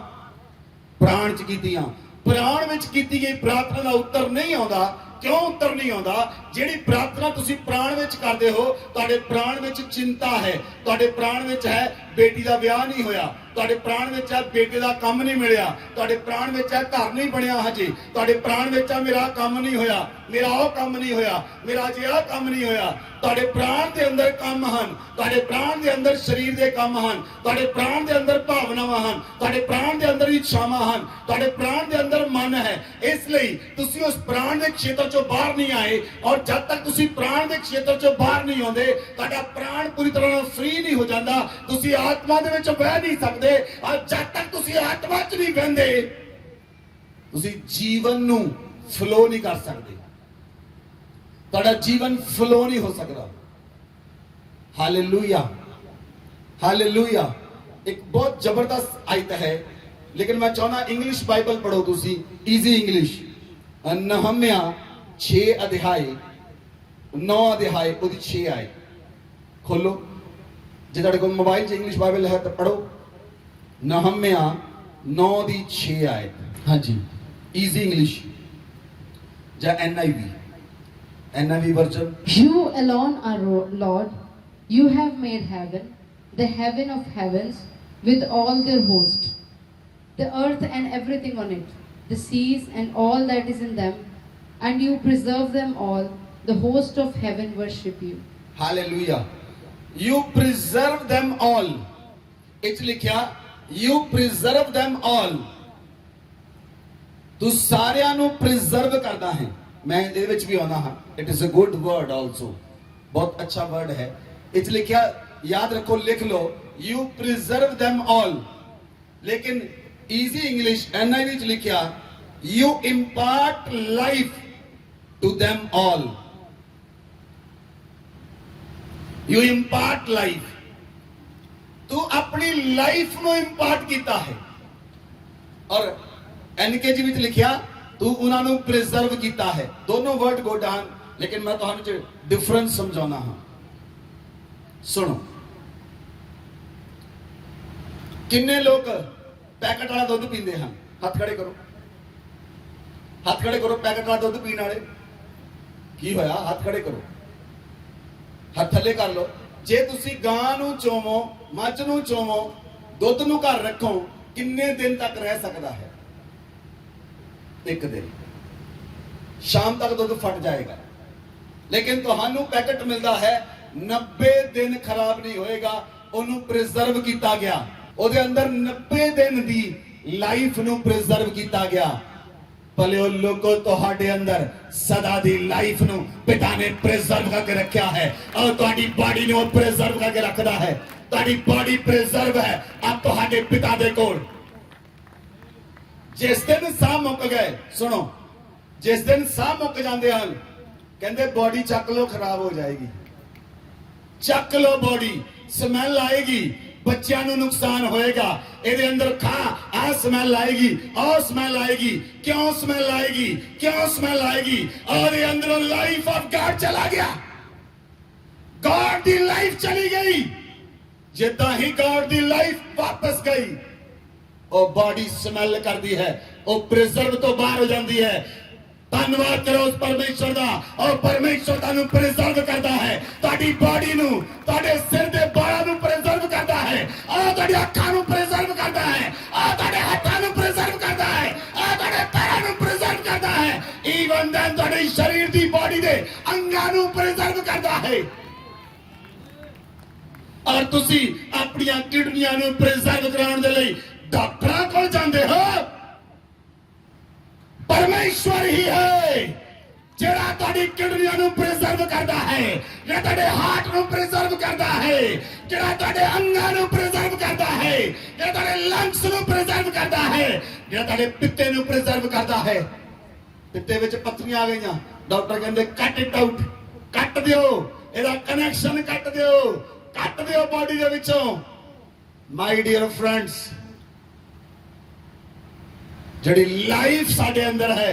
प्राण च कीतियां। प्राण विच कीती गई प्रार्थना का उत्तर नहीं आउंदा। क्यों उत्तर नहीं आउंदा? ਜਿਹੜੀ ਪ੍ਰਾਰਥਨਾ ਤੁਸੀਂ ਪ੍ਰਾਣ ਵਿੱਚ ਕਰਦੇ ਹੋ, ਤੁਹਾਡੇ ਪ੍ਰਾਣ ਵਿੱਚ ਚਿੰਤਾ ਹੈ, ਤੁਹਾਡੇ ਪ੍ਰਾਣ ਵਿੱਚ ਹੈ ਬੇਟੀ ਦਾ ਵਿਆਹ ਨਹੀਂ ਹੋਇਆ, ਤੁਹਾਡੇ ਪ੍ਰਾਣ ਵਿੱਚ ਹੈ ਬੇਟੇ ਦਾ ਕੰਮ ਨਹੀਂ ਮਿਲਿਆ, ਤੁਹਾਡੇ ਪ੍ਰਾਣ ਵਿੱਚ ਹੈ ਘਰ ਨਹੀਂ ਬਣਿਆ ਹਜੇ, ਤੁਹਾਡੇ ਪ੍ਰਾਣ ਵਿੱਚ ਹੈ ਮੇਰਾ ਕੰਮ ਨਹੀਂ ਹੋਇਆ, ਮੇਰਾ ਉਹ ਕੰਮ ਨਹੀਂ ਹੋਇਆ, ਮੇਰਾ ਅਜੇ ਆਹ ਕੰਮ ਨਹੀਂ ਹੋਇਆ। ਤੁਹਾਡੇ ਪ੍ਰਾਣ ਦੇ ਅੰਦਰ ਕੰਮ ਹਨ, ਤੁਹਾਡੇ ਪ੍ਰਾਣ ਦੇ ਅੰਦਰ ਸਰੀਰ ਦੇ ਕੰਮ ਹਨ, ਤੁਹਾਡੇ ਪ੍ਰਾਣ ਦੇ ਅੰਦਰ ਭਾਵਨਾਵਾਂ ਹਨ, ਤੁਹਾਡੇ ਪ੍ਰਾਣ ਦੇ ਅੰਦਰ ਇੱਛਾਵਾਂ ਹਨ, ਤੁਹਾਡੇ ਪ੍ਰਾਣ ਦੇ ਅੰਦਰ ਮਨ ਹੈ। ਇਸ ਲਈ ਤੁਸੀਂ ਉਸ ਪ੍ਰਾਣ ਦੇ ਖੇਤਰ ਚੋਂ ਬਾਹਰ ਨਹੀਂ ਆਏ, ਔਰ ਜਦ ਤੱਕ ਤੁਸੀਂ ਪ੍ਰਾਣ ਦੇ ਖੇਤਰ ਚੋਂ ਬਾਹਰ ਨਹੀਂ ਆਉਂਦੇ, ਤੁਹਾਡਾ ਪ੍ਰਾਣ ਪੂਰੀ ਤਰ੍ਹਾਂ ਨਾਲ ਫ੍ਰੀ ਨਹੀਂ ਹੋ ਜਾਂਦਾ, ਤੁਸੀਂ ਆਤਮਾ ਦੇ ਵਿੱਚ ਬਹਿ ਨਹੀਂ ਸਕਦੇ। ਔਰ ਜਦ ਤੱਕ ਤੁਸੀਂ ਆਤਮਾ 'ਚ ਨਹੀਂ ਬਹਿੰਦੇ, ਤੁਸੀਂ ਜੀਵਨ ਨੂੰ ਫਲੋ ਨਹੀਂ ਕਰ ਸਕਦੇ, ਤੁਹਾਡਾ ਜੀਵਨ ਫਲੋ ਨਹੀਂ ਹੋ ਸਕਦਾ। Hallelujah, hallelujah. ਇੱਕ ਬਹੁਤ ਜ਼ਬਰਦਸਤ ਆਇਤ ਹੈ, ਲੇਕਿਨ ਮੈਂ ਚਾਹੁੰਦਾ ਇੰਗਲਿਸ਼ ਬਾਈਬਲ ਪੜੋ ਤੁਸੀਂ, ਈਜ਼ੀ ਇੰਗਲਿਸ਼। ਨਹਮਿਆ 6 ਅਧਿਆਏ 9 ਅਧਿਆਏ ਉਹਦੀ 6 ਆਇਤ ਖੋਲੋ। ਜੇ ਤੁਹਾਡੇ ਕੋਲ ਮੋਬਾਈਲ 'ਚ ਇੰਗਲਿਸ਼ ਬਾਈਬਲ ਹੈ ਤਾਂ ਪੜੋ। ਨਹਮਿਆ 9 ਦੀ 6 ਆਇਤ। ਹਾਂਜੀ, ਈਜ਼ੀ ਇੰਗਲਿਸ਼ ਜਾਂ NIV version. You alone are Lord. You have made heaven, the heaven of heavens, with all their host, the earth and everything on it, the seas and all that is in them, and you preserve them all. The host of heaven worship you. Hallelujah. You preserve them all. it's ਲਿਖਿਆ you preserve them all. ਤੂੰ ਸਾਰਿਆਂ ਨੂੰ preserve ਕਰਦਾ ਹੈ। ਮੈਂ ਇਹਦੇ ਵਿੱਚ ਵੀ ਆਉਣਾ ਹਾਂ। It is a good word also, ਬਹੁਤ ਅੱਛਾ ਵਰਡ ਹੈ। ਇਹ 'ਚ ਲਿਖਿਆ, ਯਾਦ ਰੱਖੋ, ਲਿਖ ਲਓ, ਯੂ ਪ੍ਰੀਜ਼ਰਵ them all। ਲੇਕਿਨ ਈਜ਼ੀ ਇੰਗਲਿਸ਼ NIV 'ਚ ਲਿਖਿਆ, you impart life to them all। You impart life, ਤੂੰ ਆਪਣੀ ਲਾਈਫ ਨੂੰ ਇੰਪਾਰਟ ਕੀਤਾ ਹੈ। ਔਰ NKJ ਵਿੱਚ ਲਿਖਿਆ, ਤੂੰ ਉਹਨਾਂ ਨੂੰ ਪ੍ਰੀਜ਼ਰਵ ਕੀਤਾ ਹੈ। ਦੋਨੋਂ ਵਰਡ ਗੁੱਡ ਹਨ, ਲੇਕਿਨ ਮੈਂ ਤੁਹਾਨੂੰ ਚ ਡਿਫਰੈਂਸ ਸਮਝਾਉਣਾ ਹਾਂ। ਸੁਣੋ, ਕਿੰਨੇ ਲੋਕ ਪੈਕਟ ਵਾਲਾ ਦੁੱਧ ਪੀਂਦੇ ਹਨ? ਹੱਥ ਖੜੇ ਕਰੋ, ਹੱਥ ਖੜੇ ਕਰੋ। ਪੈਕਟ ਵਾਲਾ ਦੁੱਧ ਪੀਣ ਵਾਲੇ ਕੀ ਹੋਇਆ? ਹੱਥ ਖੜੇ ਕਰੋ, ਹੱਥ ਥੱਲੇ ਕਰ ਲਓ। ਜੇ ਤੁਸੀਂ ਗਾਂ ਨੂੰ ਚੋਵੋ, ਮੱਝ ਨੂੰ ਚੋਵੋ, ਦੁੱਧ ਨੂੰ ਘਰ ਰੱਖੋ, ਕਿੰਨੇ ਦਿਨ ਤੱਕ ਰਹਿ ਸਕਦਾ ਹੈ? ਇੱਕ ਦਿਨ, ਸ਼ਾਮ ਤੱਕ ਦੁੱਧ ਫਟ ਜਾਏਗਾ। ਲੇਕਿਨ ਤੁਹਾਨੂੰ ਪੈਕਟ ਮਿਲਦਾ ਹੈ 90 ਦਿਨ ਖਰਾਬ ਨਹੀਂ ਹੋਏਗਾ, ਉਹਨੂੰ ਪ੍ਰੀਜ਼ਰਵ ਕੀਤਾ ਗਿਆ। ਉਹਦੇ ਅੰਦਰ 90 ਦਿਨ ਦੀ ਲਾਈਫ ਨੂੰ ਪ੍ਰੀਜ਼ਰਵ ਕੀਤਾ ਗਿਆ। ਭਲਿਓ ਲੋਕੋ, ਤੁਹਾਡੇ ਅੰਦਰ ਸਦਾ ਦੀ ਲਾਈਫ ਨੂੰ ਪਿਤਾ ਨੇ ਪ੍ਰੀਜ਼ਰਵ ਕਰਕੇ ਰੱਖਿਆ ਹੈ, ਔਰ ਤੁਹਾਡੀ ਬਾਡੀ ਨੂੰ ਪ੍ਰੀਜ਼ਰਵ ਕਰਕੇ ਰੱਖਦਾ ਹੈ। ਤੁਹਾਡੀ ਬਾਡੀ ਪ੍ਰੀਜ਼ਰਵ ਹੈ ਆਪ ਤੁਹਾਡੇ ਪਿਤਾ ਦੇ ਕੋਲ। ਜਿਸ ਦਿਨ ਸਾਹ ਮੁੱਕ ਗਏ, ਸੁਣੋ, ਜਿਸ ਦਿਨ ਸਾਹ ਮੁੱਕ ਜਾਂਦੇ ਹਨ, ਕਹਿੰਦੇ ਬੋਡੀ ਚੱਕ ਲੋ, ਖਰਾਬ ਹੋ ਜਾਏਗੀ। ਚੱਕ ਲੋ ਬੋਡੀ, ਸਮੈਲ ਆਏਗੀ, ਬੱਚਿਆਂ ਨੂੰ ਨੁਕਸਾਨ ਹੋਏਗਾ। ਇਹਦੇ ਅੰਦਰ ਖਾ, ਆ ਸਮੈਲ ਆਏਗੀ, ਉਹ ਸਮੈਲ ਆਏਗੀ। ਕਿਉਂ ਸਮੈਲ ਆਏਗੀ? ਕਿਉਂ ਸਮੈਲ ਆਏਗੀ? ਔਰ ਇਹ ਅੰਦਰੋਂ ਲਾਈਫ ਆਫ ਗॉड ਚਲਾ ਗਿਆ, गॉड ਦੀ ਲਾਈਫ ਚਲੀ ਗਈ। ਜਿੱਦਾਂ ਹੀ गॉड ਦੀ ਲਾਈਫ ਵਾਪਸ ਗਈ, ਉਹ ਬਾਡੀ ਸਮੈਲ ਕਰਦੀ ਹੈ, ਉਹ ਪ੍ਰੀਜ਼ਰਵ ਤੋਂ ਬਾਹਰ ਹੋ ਜਾਂਦੀ ਹੈ। ਧੰਨਵਾਦ ਕਰੋ ਉਸ ਪਰਮੇਸ਼ਰ ਦਾ, ਔਰ ਪਰਮੇਸ਼ਰ ਤੁਹਾਨੂੰ ਪ੍ਰੀਜ਼ਰਵ ਕਰਦਾ ਹੈ। ਤੁਹਾਡੀ ਬਾਡੀ ਨੂੰ, ਤੁਹਾਡੇ ਸਿਰ ਦੇ ਬਾਲਾਂ ਨੂੰ ਪ੍ਰੀਜ਼ਰਵ ਕਰਦਾ ਹੈ, ਔਰ ਤੁਹਾਡੀ ਅੱਖਾਂ ਨੂੰ ਪ੍ਰੀਜ਼ਰਵ ਕਰਦਾ ਹੈ, ਔਰ ਤੁਹਾਡੇ ਹੱਥਾਂ ਨੂੰ ਪ੍ਰੀਜ਼ਰਵ ਕਰਦਾ ਹੈ, ਔਰ ਤੁਹਾਡੇ ਪੈਰਾਂ ਨੂੰ ਪ੍ਰੀਜ਼ਰਵ ਕਰਦਾ ਹੈ। ਈਵਨ ਦੈਨ ਤੁਹਾਡੇ ਸਰੀਰ ਦੀ ਬਾਡੀ ਦੇ ਅੰਗਾਂ ਨੂੰ ਪ੍ਰੀਜ਼ਰਵ ਕਰਦਾ ਹੈ। ਔਰ ਤੁਸੀਂ ਆਪਣੀਆਂ ਕਿਡਨੀਆਂ ਨੂੰ ਪ੍ਰੀਜ਼ਰਵ ਕਰਾਉਣ ਦੇ ਲਈ ਡਾਕਟਰਾਂ ਕੋਲ ਜਾਂਦੇ ਹੋ। ਪਰਮੇਸ਼ਵਰ ਹੀ ਹੈ ਜਿਹੜਾ ਤੁਹਾਡੀ ਕਿਡਨੀਆਂ ਨੂੰ ਪ੍ਰੀਜ਼ਰਵ ਕਰਦਾ ਹੈ, ਜਿਹੜਾ ਤੁਹਾਡੇ ਹਾਰਟ ਨੂੰ ਪ੍ਰੀਜ਼ਰਵ ਕਰਦਾ ਹੈ, ਜਿਹੜਾ ਤੁਹਾਡੇ ਅੰਗਾਂ ਨੂੰ ਪ੍ਰੀਜ਼ਰਵ ਕਰਦਾ ਹੈ, ਜਿਹੜਾ ਤੁਹਾਡੇ ਲੰਗਸ ਨੂੰ ਪ੍ਰੀਜ਼ਰਵ ਕਰਦਾ ਹੈ, ਜਿਹੜਾ ਤੁਹਾਡੇ ਪਿੱਤੇ ਨੂੰ ਪ੍ਰੀਜ਼ਰਵ ਕਰਦਾ ਹੈ। ਪਿੱਤੇ ਵਿੱਚ ਪੱਥਰੀਆਂ ਆ ਗਈਆਂ, ਡਾਕਟਰ ਕਹਿੰਦੇ ਕੱਟ ਇਟ ਆਊਟ, ਕੱਟ ਦਿਓ, ਇਹਦਾ ਕਨੈਕਸ਼ਨ ਕੱਟ ਦਿਓ, ਕੱਟ ਦਿਓ ਬਾਡੀ ਦੇ ਵਿੱਚੋਂ। ਮਾਈ ਡੀਅਰ ਫਰੈਂਡਸ, ਜਿਹੜੀ ਲਾਈਫ ਸਾਡੇ ਅੰਦਰ ਹੈ,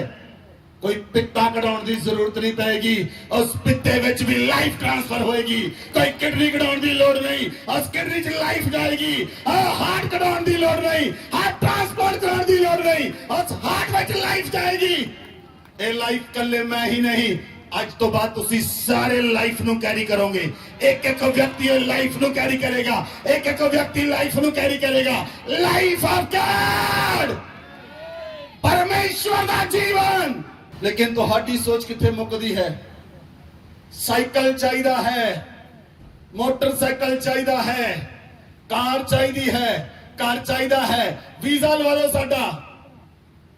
ਕੋਈ ਪਿੱਤਾ ਕਢਾਉਣ ਦੀ ਜ਼ਰੂਰਤ ਨਹੀਂ ਪਏਗੀ, ਉਸ ਪਿੱਤੇ ਵਿੱਚ ਵੀ ਲਾਈਫ ਟ੍ਰਾਂਸਫਰ ਹੋਏਗੀ। ਕੋਈ ਕਿਡਨੀ ਕਢਾਉਣ ਦੀ ਲੋੜ ਨਹੀਂ, ਉਸ ਕਿਡਨੀ 'ਚ ਲਾਈਫ ਜਾਏਗੀ। ਹਾਰਟ ਕਢਾਉਣ ਦੀ ਲੋੜ ਨਹੀਂ, ਹਾਰਟ ਟ੍ਰਾਂਸਪੋਰਟ ਕਰਾਉਣ ਦੀ ਲੋੜ ਨਹੀਂ, ਉਸ ਹਾਰਟ ਵਿੱਚ ਲਾਈਫ ਜਾਏਗੀ। ਇਹ ਲਾਈਫ ਕੱਲੇ ਮੈਂ ਹੀ ਨਹੀਂ, ਅੱਜ ਤੋਂ ਬਾਅਦ ਤੁਸੀਂ ਸਾਰੇ ਲਾਈਫ ਨੂੰ ਕੈਰੀ ਕਰੋਗੇ। ਇੱਕ ਇੱਕ ਵਿਅਕਤੀ ਲਾਈਫ ਨੂੰ ਕੈਰੀ ਕਰੇਗਾ, ਇੱਕ ਇੱਕ ਵਿਅਕਤੀ ਲਾਈਫ ਨੂੰ ਕੈਰੀ ਕਰੇਗਾ। ਲਾਈਫ ਆਫ ਗॉड, ਪਰਮੇਸ਼ਵਰ ਦਾ ਜੀਵਨ। ਲੇਕਿਨ ਤੁਹਾਡੀ ਸੋਚ ਕਿੱਥੇ ਮੁੱਕਦੀ ਹੈ? ਸਾਈਕਲ ਚਾਹੀਦਾ ਹੈ, ਮੋਟਰਸਾਈਕਲ ਚਾਹੀਦਾ ਹੈ, ਕਾਰ ਚਾਹੀਦੀ ਹੈ, ਘਰ ਚਾਹੀਦਾ ਹੈ, ਵੀਜ਼ਾ ਲਵਾ ਦਿਓ ਸਾਡਾ,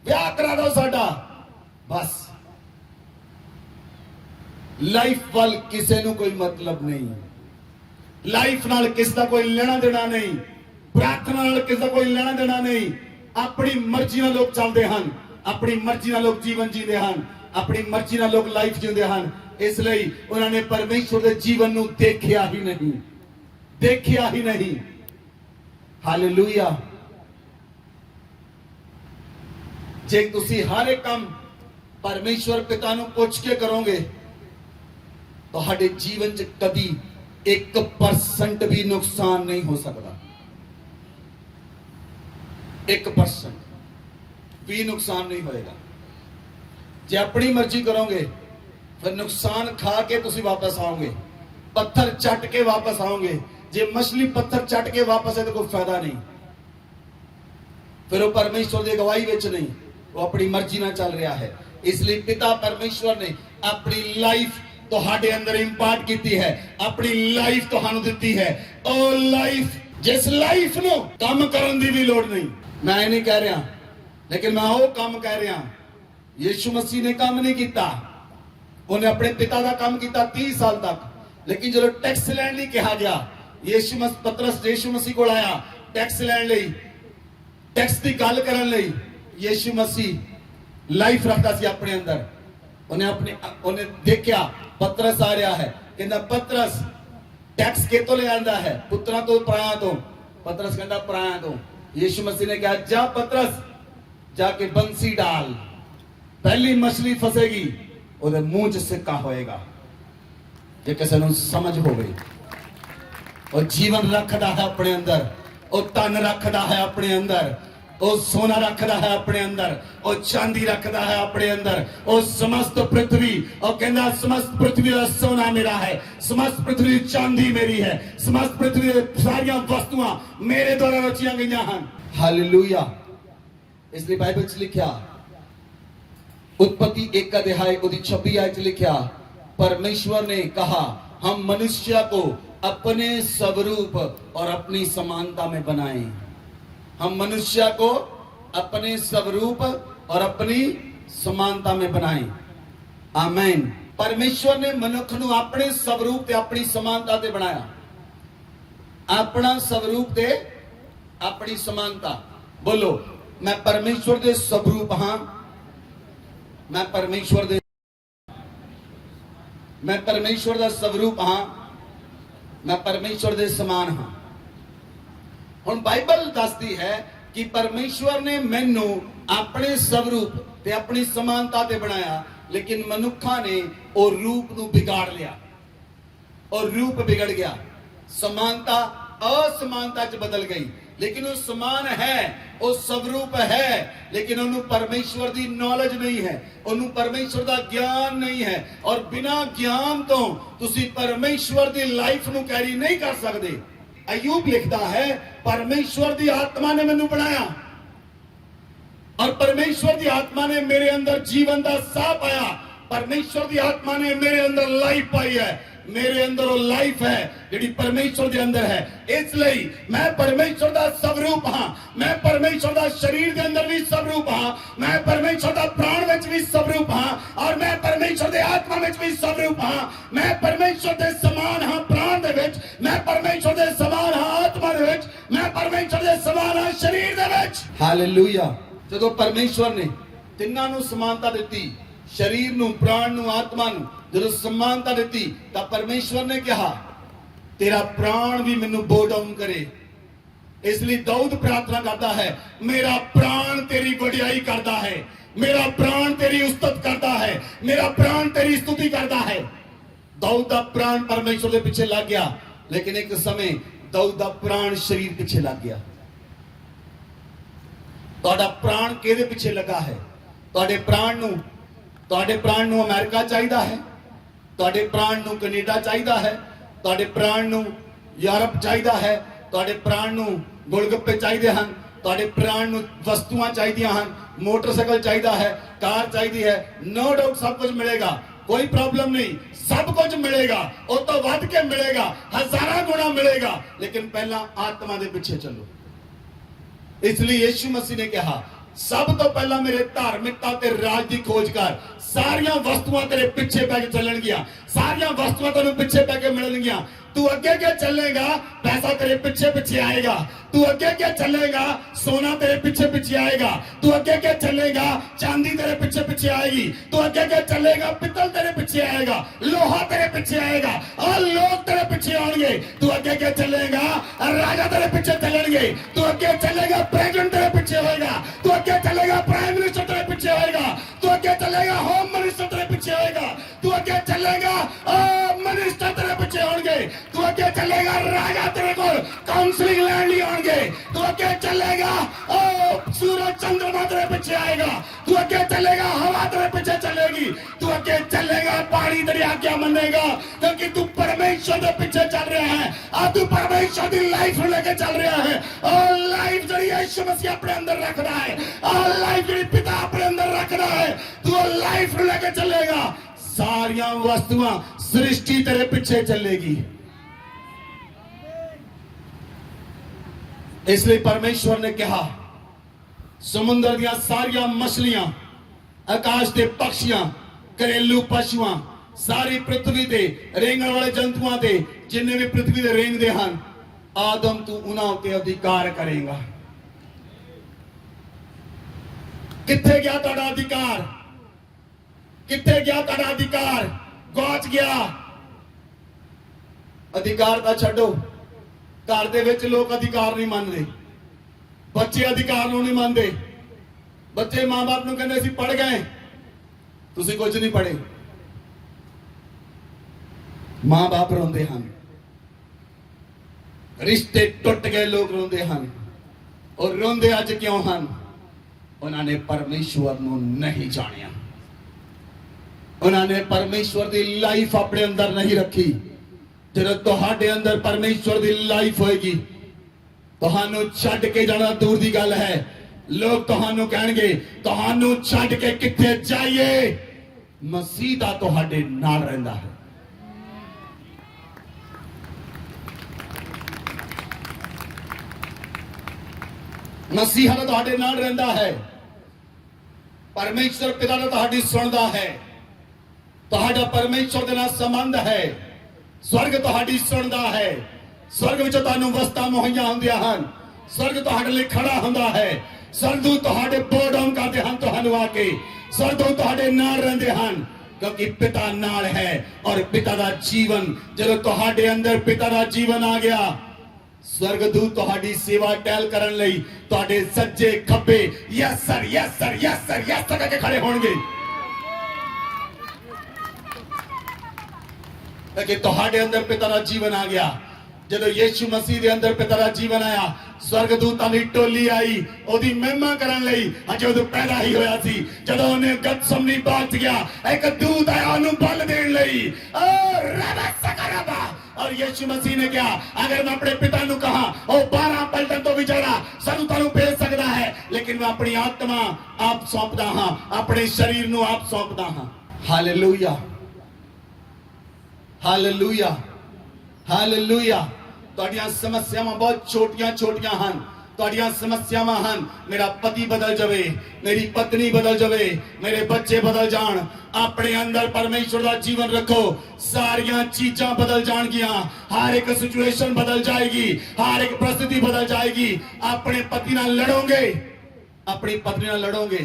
ਵਿਆਹ ਕਰਾ ਦਿਓ ਸਾਡਾ, ਬਸ। ਲਾਈਫ ਵੱਲ ਕਿਸੇ ਨੂੰ ਕੋਈ ਮਤਲਬ ਨਹੀਂ, ਲਾਈਫ ਨਾਲ ਕਿਸ ਦਾ ਕੋਈ ਲੈਣਾ ਦੇਣਾ ਨਹੀਂ, ਪ੍ਰਾਰਥਨਾ ਨਾਲ ਕਿਸ ਦਾ ਕੋਈ ਲੈਣਾ ਦੇਣਾ ਨਹੀਂ। ਆਪਣੀ ਮਰਜ਼ੀ ਨਾਲ ਲੋਕ ਚੱਲਦੇ ਹਨ, ਆਪਣੀ ਮਰਜ਼ੀ ਨਾਲ ਲੋਕ ਜੀਵਨ ਜੀਂਦੇ ਹਨ, ਆਪਣੀ ਮਰਜ਼ੀ ਨਾਲ ਲੋਕ ਲਾਈਫ ਜਿਉਂਦੇ ਹਨ। ਇਸ ਲਈ ਉਹਨਾਂ ਨੇ ਪਰਮੇਸ਼ਵਰ ਦੇ ਜੀਵਨ ਨੂੰ ਦੇਖਿਆ ਹੀ ਨਹੀਂ, ਦੇਖਿਆ ਹੀ ਨਹੀਂ। ਹਾਲੇਲੂਇਆ। ਜੇ ਤੁਸੀਂ ਹਰ ਇੱਕ ਕੰਮ ਪਰਮੇਸ਼ਵਰ ਪਿਤਾ ਨੂੰ ਪੁੱਛ ਕੇ ਕਰੋਗੇ, ਤੁਹਾਡੇ ਜੀਵਨ 'ਚ ਕਦੀ 1% ਵੀ ਨੁਕਸਾਨ ਨਹੀਂ ਹੋ ਸਕਦਾ। 1% ਵੀ ਨੁਕਸਾਨ ਨਹੀਂ ਹੋਏਗਾ। ਜੇ ਆਪਣੀ ਮਰਜ਼ੀ ਕਰੋਗੇ ਫਿਰ ਨੁਕਸਾਨ ਖਾ ਕੇ ਤੁਸੀਂ ਵਾਪਸ ਆਓਗੇ, ਪੱਥਰ ਚੱਟ ਕੇ ਵਾਪਸ ਆਓਗੇ। ਜੇ ਮछली ਪੱਥਰ ਚੱਟ ਕੇ ਵਾਪਸ ਆਏ ਤਾਂ ਕੋਈ ਫਾਇਦਾ ਨਹੀਂ, ਫਿਰ ਉਹ ਪਰਮੇਸ਼ਵਰ ਦੀ ਅਗਵਾਈ ਵਿੱਚ ਨਹੀਂ, ਉਹ ਆਪਣੀ ਮਰਜ਼ੀ ਨਾਲ ਚੱਲ ਰਿਹਾ ਹੈ। ਇਸ ਲਈ ਪਿਤਾ ਪਰਮੇਸ਼ਵਰ ਨੇ ਆਪਣੀ ਲਾਈਫ ਤੁਹਾਡੇ ਅੰਦਰ ਇੰਪਾਰਟ ਕੀਤੀ ਹੈ, ਆਪਣੀ ਲਾਈਫ ਤੁਹਾਨੂੰ ਦਿੱਤੀ ਹੈ। ਉਹ ਲਾਈਫ, ਜਿਸ ਲਾਈਫ ਨੂੰ ਕੰਮ ਕਰਨ ਦੀ ਵੀ ਲੋੜ ਨਹੀਂ। ਮੈਂ ਇਹ ਨਹੀਂ ਕਹਿ ਰਿਹਾ, ਲੇਕਿਨ ਮੈਂ ਉਹ ਕੰਮ ਕਹਿ ਰਿਹਾ। ਯीशु मसीह ने काम नहीं किया, उन्हें अपने पिता का काम किया 30 साल तक। लेकिन जो टैक्स लैंड लिए कहा गया, पतरस यीशु मसीह को आया टैक्स लैंड ਲਈ, टैक्स की गल करन ਲਈ। यीशु मसीह लाइफ रखता सी अपने अंदर। उन्हें देखा पतरस आ रहा है, कहता पतरस टैक्स कितों ले आंदा है? पुत्रा तो पराया तो। पतरस कहता पराया तो। यीशु मसीह ने कहा जा पतरस, जाके बंसी डाल, पहली मछली फसेगी ਉਹਦੇ ਮੂੰਹ 'ਚ ਸਿੱਕਾ ਹੋਏਗਾ। ਜੇ ਕਿਸੇ ਨੂੰ ਸਮਝ ਹੋਵੇ, ਉਹ ਜੀਵਨ ਰੱਖਦਾ ਹੈ ਆਪਣੇ ਅੰਦਰ, ਉਹ ਧਨ ਰੱਖਦਾ ਹੈ ਆਪਣੇ ਅੰਦਰ, ਉਹ ਸੋਨਾ ਰੱਖਦਾ ਹੈ ਆਪਣੇ ਅੰਦਰ, ਉਹ ਚਾਂਦੀ ਰੱਖਦਾ ਹੈ ਆਪਣੇ ਅੰਦਰ, ਉਹ ਸਮਸਤ ਪ੍ਰਿਥਵੀ, ਉਹ ਕਹਿੰਦਾ ਸਮਸਤ ਪ੍ਰਿਥਵੀ ਦਾ ਸੋਨਾ ਮੇਰਾ ਹੈ, ਸਮਸਤ ਪ੍ਰਿਥਵੀ ਦੀ ਚਾਂਦੀ ਮੇਰੀ ਹੈ, ਸਮਸਤ ਪ੍ਰਿਥਵੀ ਦੇ ਸਾਰੀਆਂ ਵਸਤੂਆਂ ਮੇਰੇ ਦੁਆਰਾ ਰਚੀਆਂ ਗਈਆਂ ਹਨ। ਹਾਲੇਲੂਇਆ। ਇਸ ਲਈ ਬਾਈਬਲ 'ਚ ਲਿਖਿਆ, उत्पत्ति 1 अध्याय 26 आयत लिखा, परमेश्वर ने कहा हम मनुष्य को अपने स्वरूप और अपनी समानता में बनाएं। हम मनुष्य को अपने स्वरूप और अपनी समानता में बनाएं। आमीन। परमेश्वर ने मनुख ਨੂੰ ਆਪਣੇ स्वरूप ਤੇ ਆਪਣੀ ਸਮਾਨਤਾ ਤੇ ਬਣਾਇਆ। ਆਪਣਾ स्वरूप ਤੇ ਆਪਣੀ ਸਮਾਨਤਾ। बोलो मैं परमेश्वर ਦੇ स्वरूप ਹਾਂ, मैं परमेश्वर ਦਾ स्वरूप हाँ, मैं परमेश्वर ਦੇ समान हाँ। ਹੁਣ ਬਾਈਬਲ ਦੱਸਦੀ ਹੈ ਕਿ ਪਰਮੇਸ਼ਵਰ ਨੇ ਮੈਨੂੰ ਆਪਣੇ स्वरूप ਤੇ ਆਪਣੀ ਸਮਾਨਤਾ ਤੇ ਬਣਾਇਆ, ਲੇਕਿਨ ਮਨੁੱਖਾਂ ਨੇ ਉਹ ਰੂਪ ਨੂੰ ਵਿਗਾੜ ਲਿਆ, और रूप बिगड़ गया। समानता असमानता च बदल गई। लेकिन वो समान है, वो स्वरूप है, लेकिन उन्हें परमेश्वर की नॉलेज नहीं है, उन्हें परमेश्वर का ज्ञान नहीं है। और बिना ज्ञान तो तुसी परमेश्वर की लाइफ नू कैरी नहीं कर सकते। अयूब लिखता है परमेश्वर की आत्मा ने मैनू बनाया, और परमेश्वर की आत्मा ने मेरे अंदर जीवन का साह पाया। परमेश्वर की आत्मा ने मेरे अंदर लाइफ पाई है, मेरे अंदर वो लाइफ है जिहड़ी परमेश्वर के अंदर है। इसलिए मैं परमेश्वर का स्वरूप हाँ, मैं परमेश्वर का शरीर के अंदर भी स्वरूप हाँ, मैं परमेश्वर का प्राण विच भी स्वरूप हाँ, और मैं परमेश्वर के आत्मा विच भी स्वरूप हाँ। मैं परमेश्वर के समान हाँ प्राण दे विच, मैं परमेश्वर के समान हाँ आत्मा दे विच, मैं परमेश्वर के समान हाँ शरीर दे विच। हालेलुया। जदों परमेश्वर ने तिन्हां नूं समानता दित्ती, शरीर नूं, प्राण नूं, आत्मा नूं जदों समानता दित्ती, तां परमेश्वर ने कहा तेरा प्राण भी मैनूं बो डाउन करे। इसलिए दाऊद प्रार्थना करता है मेरा प्राण तेरी वडियाई करता है, मेरा प्राण तेरी उस्तत करता है, मेरा प्राण तेरी स्तुति करता है। दाऊद का प्राण परमेश्वर के पीछे लग गया, लेकिन एक समय दाऊद का प्राण शरीर पीछे लग गया। तुहाडा प्राण किहदे पीछे लगा है? तुहाडे प्राण नूं अमेरिका चाहिदा है, ਤੁਹਾਡੇ ਪ੍ਰਾਣ ਨੂੰ ਕੈਨੇਡਾ ਚਾਹੀਦਾ ਹੈ, ਤੁਹਾਡੇ ਪ੍ਰਾਣ ਨੂੰ ਯੂਰਪ ਚਾਹੀਦਾ ਹੈ, ਤੁਹਾਡੇ ਪ੍ਰਾਣ ਨੂੰ ਗੋਲਗੱਪੇ ਚਾਹੀਦੇ ਹਨ, ਤੁਹਾਡੇ ਪ੍ਰਾਣ ਨੂੰ ਵਸਤੂਆਂ ਚਾਹੀਦੀਆਂ ਹਨ, ਮੋਟਰਸਾਈਕਲ ਚਾਹੀਦਾ ਹੈ, ਕਾਰ ਚਾਹੀਦੀ ਹੈ। नो डाउट सब कुछ मिलेगा, कोई प्रॉब्लम नहीं, सब कुछ मिलेगा, ਉਹ ਤੋਂ ਵੱਧ ਕੇ ਮਿਲੇਗਾ, ਹਜ਼ਾਰਾਂ ਗੁਣਾ ਮਿਲੇਗਾ, लेकिन ਪਹਿਲਾਂ ਆਤਮਾ ਦੇ ਪਿੱਛੇ ਚੱਲੋ। ਇਸ ਲਈ ਯਿਸੂ ਮਸੀਹ ਨੇ ਕਿਹਾ ਸਭ ਤੋਂ ਪਹਿਲਾਂ ਮੇਰੇ ਧਾਰਮਿਕਤਾ ਤੇ ਰਾਜ ਦੀ ਖੋਜ ਕਰ, ਸਾਰੀਆਂ ਵਸਤੂਆਂ ਤੇਰੇ ਪਿੱਛੇ ਪੈ ਕੇ ਚੱਲਣਗੀਆਂ, ਸਾਰੀਆਂ ਵਸਤੂਆਂ ਤੈਨੂੰ ਪਿੱਛੇ ਪੈ ਕੇ ਮਿਲਣਗੀਆਂ। तू अगे क्या चलेगा, पैसा तेरे पीछे पीछे आएगा। तू अगे क्या चलेगा, सोना तेरे पीछे पीछे आएगा। तू अगे क्या चलेगा, चांदी तेरे पीछे पीछे आएगी। तू अगे क्या चलेगा, पित्तल तेरे पीछे आएगा, लोहा तेरे पीछे आएगा और लोग तेरे पीछे आएंगे। तू अगे क्या चलेगा, राजा तेरे पीछे चलेंगे। तू अगे चलेगा, प्रेसिडेंट तेरे पीछे होएगा। तू अगे चलेगा, प्राइम मिनिस्टर तेरे पीछे होएगा। तू अगे चलेगा, होम मिनिस्टर तेरे पीछे होएगा। तू अगे चलेगा, मिनिस्टर तेरे पीछे होंगे। तू अगे चलेगा, राजा तेरे को काउंसलिंग लैंड ही होंगे। तू अगे चलेगा, सूरज चंद्रमा तेरे पीछे आएगा। तू अगे चलेगा, हवा तेरे पीछे चलेगी। तू अगे चलेगा, पानी तेरी आज्ञा मानेगा, क्योंकि तू परमेश्वर के पीछे चल रहा है और तू परमेश्वर की लाइफ लेके चल रहा है। और लाइफ जो यीशु मसीह अपने अंदर रख रहा है, और लाइफ जो पिता अपने अंदर रख रहा है, तू लाइफ लेके चलेगा। सारियां वस्तुआं सृष्टि तेरे पीछे चलेगी। इसलिए परमेश्वर ने कहा समुद्र दियां सारियां मछलियां, आकाश के पक्षियां, घरेलू पशुआं, सारी पृथ्वी ते रेंगण वाले जंतुआं ते जिन्ने भी पृथ्वी ते रेंगदे हन, आदम तू उन्हां उत्ते अधिकार करेगा। किथे गया तुहाडा अधिकार, किथे गया तुहाडा अधिकार, गवाच गया। अधिकार दा छड्डो, घर दे विच लोग अधिकार नहीं मानते, बच्चे अधिकार नूं नहीं मानते। बच्चे मां बाप नूं कहंदे असीं पढ़ गए, तुसीं कुछ नहीं पढ़े। मां बाप रोंदे हन, रिश्ते टुट गए, लोग रोंदे हन। और रोंदे अज क्यों हन? उन्होंने परमेश्वर नूं नहीं जानिया, उन्होंने परमेश्वर की लाइफ अपने अंदर नहीं रखी। ਜਦੋਂ ਤੁਹਾਡੇ ਅੰਦਰ ਪਰਮੇਸ਼ਵਰ ਦੀ ਲਾਈਫ ਹੋਏਗੀ, ਤੁਹਾਨੂੰ ਛੱਡ ਕੇ ਜਾਣਾ ਦੂਰ ਦੀ ਗੱਲ ਹੈ। ਲੋਕ ਤੁਹਾਨੂੰ ਕਹਿਣਗੇ ਤੁਹਾਨੂੰ ਛੱਡ ਕੇ ਕਿੱਥੇ ਜਾਈਏ, ਮਸੀਹ ਦਾ ਤੁਹਾਡੇ ਨਾਲ ਰਹਿੰਦਾ ਹੈ। ਮਸੀਹ ਦਾ ਤੁਹਾਡੇ ਨਾਲ ਰਹਿੰਦਾ ਹੈ। ਪਰਮੇਸ਼ਵਰ ਪਿਤਾ ਦਾ ਤੁਹਾਡੀ ਸੁਣਦਾ ਹੈ। ਤੁਹਾਡਾ ਪਰਮੇਸ਼ਵਰ ਦੇ ਨਾਲ ਸੰਬੰਧ ਹੈ। स्वर्ग तुहाडी सुनदा है। स्वर्ग विच तुहानूं वस्तां मुहैया हुंदियां हन। स्वर्ग तुहाडे लई खड़ा हुंदा है। स्वर्ग तुहाडे बोल डाउन करदे हन, तुहानूं आके स्वर्ग तुहाडे नाल रहिंदे हन, क्योंकि पिता नाल है। और पिता दा जीवन, जदों तुहाडे अंदर पिता दा जीवन आ गया, स्वर्गदूत तुहाडी सेवा टहल करन लई तुहाडे सज्जे खब्बे yes sir yes sir yes sir yes sir करके खड़े होणगे। कि तुहाडे अंदर पिता दा जीवन आ गया। जदों यीशु मसीह दे अंदर पिता दा जीवन आया, स्वर्गदूतां दी टोली आई ओदी महिमा करन लई। अजे उदों पैदा ही होया सी, जदों ओने गतसमनी बाग च गया, एक दूत आया ओनू बल देण लई। और यीशु मसीह ने कहा अगर मैं अपने पिता नू कहा ओ 12 पलटन तो भी ज्यादा सदूतां नू भेज सकदा है, लेकिन मैं अपनी आत्मा आप सौंपदा हां, अपने शरीर नू आप सौंपदा हां। Hallelujah, hallelujah, hallelujah. तुहाडीआं समस्यावां बहुत छोटियां छोटियां हन। तुहाडीआं समस्यावां हन मेरा पति बदल जावे, मेरी पत्नी बदल जावे, मेरे बच्चे बदल जान। अपने अंदर परमेश्वर का जीवन रखो, सारियां चीजां बदल जाणगियां। हर एक सिचुएशन बदल जाएगी, हर एक परिस्थिति बदल जाएगी। अपने पति नाल लड़ोगे, अपनी पत्नी नाल लड़ोगे,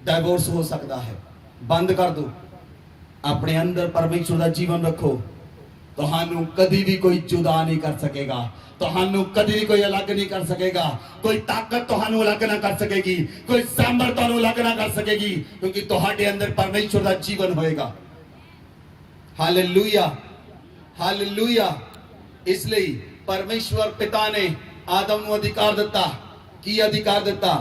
डाइवोर्स हो सकता है। बंद कर दो। अपने अंदर परमेश्वर का जीवन रखो, तुहानू कभी भी कोई जुदा नहीं कर सकेगा, तुहानू कभी भी कोई अलग नहीं कर सकेगा। कोई ताकत तुहानू अलग ना कर सकेगी, कोई सामर्थ तुहानू अलग ना कर सकेगी, क्योंकि तुहाडे अंदर परमेश्वर का जीवन होएगा। Hallelujah, hallelujah. इसलिए परमेश्वर पिता ने आदम नू अधिकार दिता। की अधिकार दिता?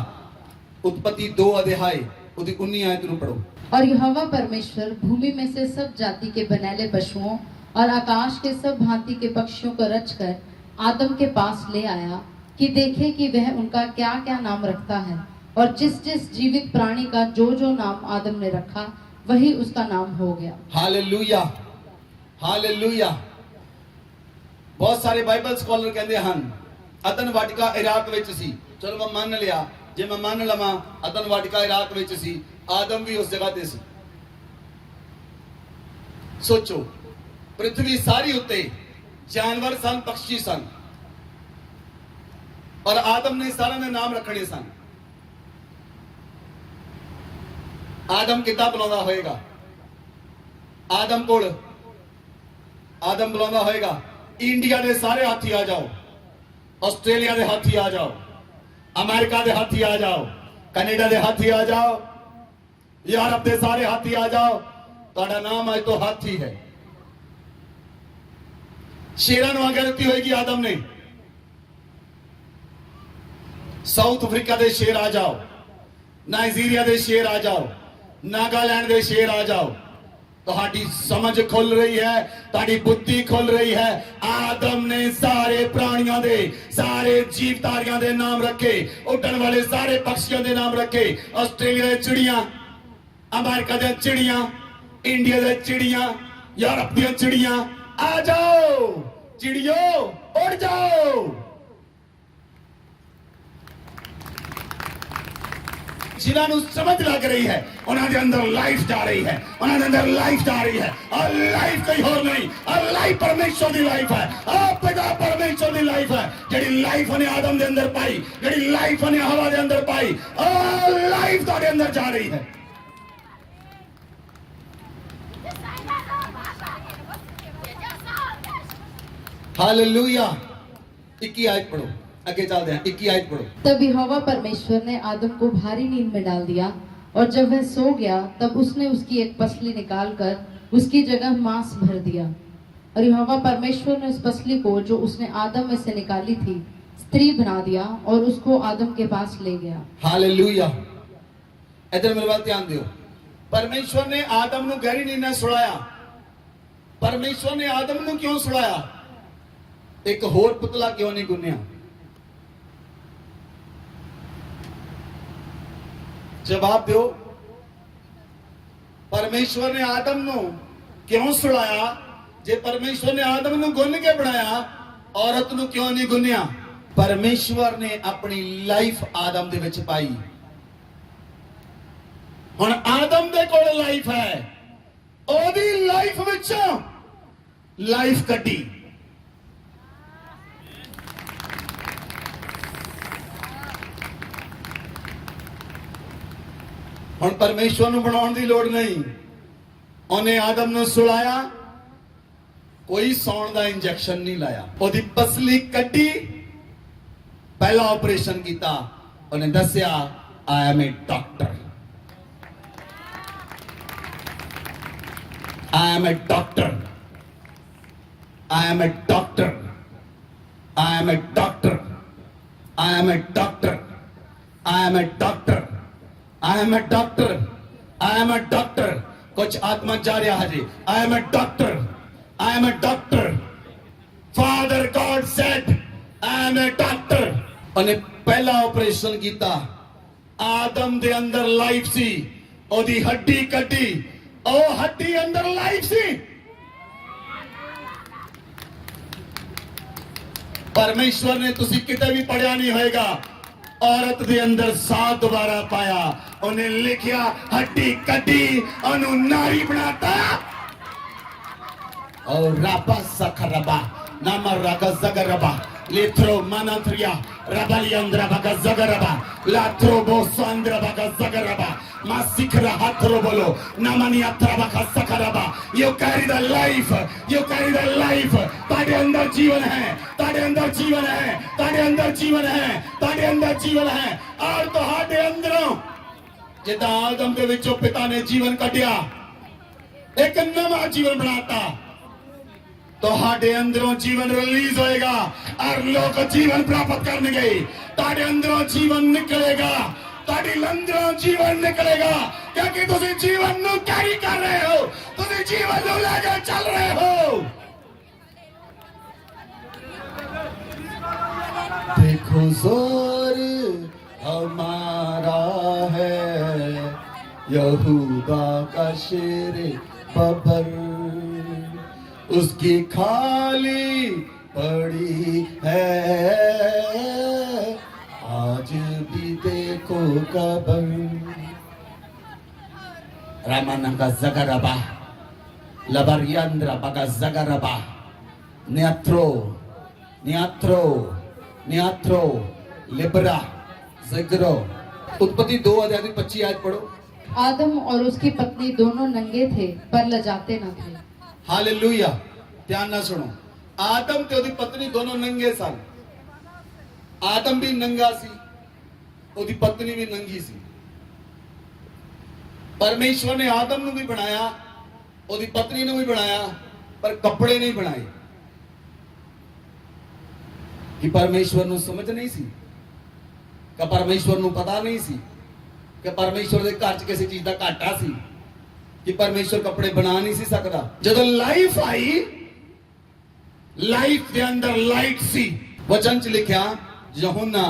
उत्पत्ति 2 अध्याय 19 आयत नू पढ़ो। और यहोवा परमेश्वर भूमि में से सब जाति के बनैले पशुओं और आकाश के सब भांति के पक्षियों को रचकर आदम के पास ले आया कि देखे कि वह उनका क्या क्या नाम रखता है। और जिस जिस जीवित प्राणी का जो जो नाम आदम ने रखा वही उसका नाम हो गया। Hallelujah, hallelujah. बहुत सारे बाइबल स्कॉलर कहते हैं अदन वाटिका इराक विच सी। चलो मैं मान लिया, जे मैं मान लवां अदन वाटिका इराक विच सी, आदम भी उस जगह ते सी। सोचो, पृथ्वी सारी उत्ते जानवर सन, पक्षी सन, और आदम ने सारा ने नाम रखने सन। आदम किताब बुलांदा होएगा, आदम कोल आदम बुलांदा होएगा, इंडिया के सारे हाथी आ जाओ, ऑस्ट्रेलिया के हाथी आ जाओ, अमेरिका के हाथी आ जाओ, कनेडा के हाथी आ जाओ, यूरोप के सारे हाथी आ जाओ, तुहाडा नाम आज तो हाथी है। शेरां नूं आगे दित्ती होएगी आदम ने, साउथ अफ्रीका के शेर आ जाओ, नाइजीरिया के शेर आ जाओ, नागालैंड के शेर आ जाओ। तुहाडी समझ खुल रही है, तुहाडी बुद्धि खुल रही है। आदम ने सारे प्राणियों दे, सारे जीवधारियों दे नाम रखे, उड़न वाले सारे पक्षियों दे नाम रखे। ऑस्ट्रेलिया दे चिड़ियां, अमेरिका दे चिड़ियां, इंडिया दे चिड़ियां, यूरोप दी चिड़ियां, आ जाओ चिड़ियों, उड़ जाओ। जिन्होंने समझ लग रही है उन्होंने अंदर लाइफ जा रही है, उन्होंने अंदर लाइफ जा रही है। और लाइफ कोई और नहीं, और लाइफ परमेश्वर की लाइफ है, आप पिता परमेश्वर की लाइफ है। जेडी लाइफ ने आदम के अंदर पाई, जेडी लाइफ ने हवा के अंदर पाई, और लाइफ ਤੁਹਾਡੇ अंदर जा रही है। हालेलुया। 21 आयत पढ़ो, आगे चलते हैं। 21 आयत पढ़ो। तब यहोवा परमेश्वर ने आदम को भारी नींद में डाल दिया, और जब वह सो गया तब उसने उसकी एक पसली निकालकर उसकी जगह मांस भर दिया। और यहोवा परमेश्वर ने उस पसली को जो उसने आदम में से निकाली थी स्त्री बना दिया और उसको आदम के पास ले गया। हालेलुया। इधर मेरे बात ध्यान दियो। परमेश्वर ने आदम ਨੂੰ गहरी नींद में सुलाया। परमेश्वर ने आदम ਨੂੰ क्यों सुलाया? एक होर पुतला क्यों नहीं गुन्निया? जवाब दो। परमेश्वर ने आदम ਨੂੰ क्यों सुलाया? जे परमेश्वर ने आदम ਨੂੰ गुन के बनाया, औरत ਨੂੰ क्यों नहीं गुन्निया? परमेश्वर ने अपनी लाइफ आदम दे विच पाई। हुण आदम दे कोल लाइफ है, ओदी लाइफ विचों लाइफ कड्डी। हुण परमेश्वर ਨੂੰ बनाउण दी लोड़ नहीं, ਉਹਨੇ आदम ਨੂੰ सुलाया, कोई सौण दा इंजैक्शन नहीं लाया, ਉਹਦੀ पसली कड्डी, पहला ऑपरेशन किया, उन्हें दसिया I am a doctor, I am a doctor, I am a doctor, I am a doctor, I am a doctor, I am a doctor, I am a doctor, I am a doctor. कुछ आत्मा जा रहा है जी। I am a doctor, I am a doctor. Father God said I am a doctor. उन्हें पहला operation किया, आदम दे अंदर लाइफ सी, ओदी हड्डी कड्डी, ओ हड्डी अंदर लाइफ सी। परमेश्वर ने तुसी किते भी पढ़िया नहीं होएगा, औरत दे अंदर साह दोबारा पाया, उन्हें लिखिया हड्डी कड्डी, ओनू नारी बनाता। और राबा सखरबा नामा रगा जगरबा लेथ्रो मानाथ्रिया रबालियंद्रा बगा जगरबा लाथ्रो बोसंद्रा बगा जगरबा मासिखरा हाथरो बोलो नामानिया त्रबा सखरबा। You carry the life, you carry the life. ताड़े अंदर जीवन है, ताड़े अंदर जीवन है, ताड़े अंदर जीवन है, ताड़े अंदर जीवन है। और तुहाडे अंदरों जिदा आदम के विचों पिता ने जीवन कटिया, एक नवा जीवन बनाता, तुहाडे अंदरों जीवन रिलीज होएगा और लोग जीवन प्राप्त करने। ताड़े अंदरों जीवन निकलेगा, ਤੁਹਾਡੀ ਲੰਦਰੋਂ ਜੀਵਨ ਨਿਕਲੇਗਾ ਕਿਉਂਕਿ ਤੁਸੀਂ ਜੀਵਨ ਨੂੰ ਕੈਰੀ ਕਰ ਰਹੇ ਹੋ ਤੁਸੀਂ ਜੀਵਨ ਨੂੰ ਲੈ ਕੇ ਚੱਲ ਰਹੇ ਹੋ देखो जोर हमारा है यहूदा का शेर बबर उसकी खाली पड़ी है आज भी देखो cover Ramananga Zagaraba Labariandra Baga Zagaraba Neatro Libra Zagro उत्पत्ति 2 अध्याय 25 आयत पढ़ो आदम और उसकी पत्नी दोनों नंगे थे पर लजाते न थे हालेलुया ध्यान ना सुनो आदम ते ओदी पत्नी दोनों नंगे सन आदम भी नंगा सी ओदी पत्नी भी नंगी सी परमेश्वर ने आदम ਨੂੰ ਵੀ ਬਣਾਇਆ ਉਹਦੀ ਪਤਨੀ ਨੂੰ ਵੀ ਬਣਾਇਆ ਪਰ ਕੱਪੜੇ ਨਹੀਂ ਬਣਾਏ ਕਿ ਪਰਮੇਸ਼ਵਰ ਨੂੰ ਸਮਝ ਨਹੀਂ ਸੀ ਕਿ ਪਰਮੇਸ਼ਵਰ ਨੂੰ ਪਤਾ ਨਹੀਂ ਸੀ ਕਿ ਪਰਮੇਸ਼ਵਰ ਦੇ ਘਰ 'ਚ ਕਿਸੇ ਚੀਜ਼ ਦਾ ਘਾਟਾ ਸੀ ਕਿ ਪਰਮੇਸ਼ਵਰ ਕੱਪੜੇ ਬਣਾ ਨਹੀਂ ਸੀ ਸਕਦਾ ਜਦੋਂ ਲਾਈਫ ਆਈ ਲਾਈਫ ਦੇ ਅੰਦਰ ਲਾਈਟ ਸੀ ਵਚਨ 'ਚ ਲਿਖਿਆ ਯਹੂਨਾ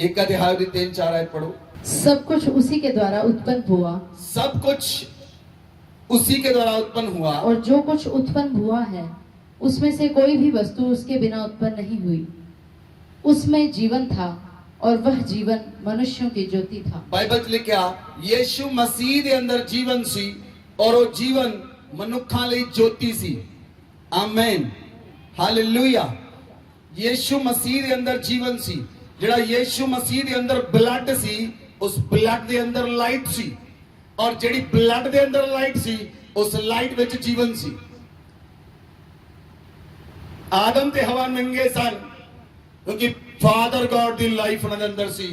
1 ਅਧਿਆਇ ਦੀ 3-4 ਆਇਤ ਪੜੋ सब कुछ उसी के द्वारा उत्पन्न हुआ सब कुछ उसी के द्वारा उत्पन्न हुआ और जो कुछ उत्पन्न हुआ है उसमें से कोई भी वस्तु उसके बिना उत्पन्न नहीं हुई उसमें जीवन था और वह जीवन मनुष्यों की ज्योति था बाइबल च लिखा यीशु मसीह दे अंदर जीवन सी और वो जीवन मनुखा लई ज्योति सी आमीन हालेलुया यीशु मसीह दे अंदर जीवन सी जेड़ा यीशु मसीह दे अंदर ब्लड सी उस ब्लड दे अंदर लाइट सी और जेड़ी ब्लड दे अंदर लाइट सी उस लाइट विच जीवन सी आदम ते हवा नंगे सन क्योंकि फादर गॉड दी लाइफ उन्हां दे अंदर सी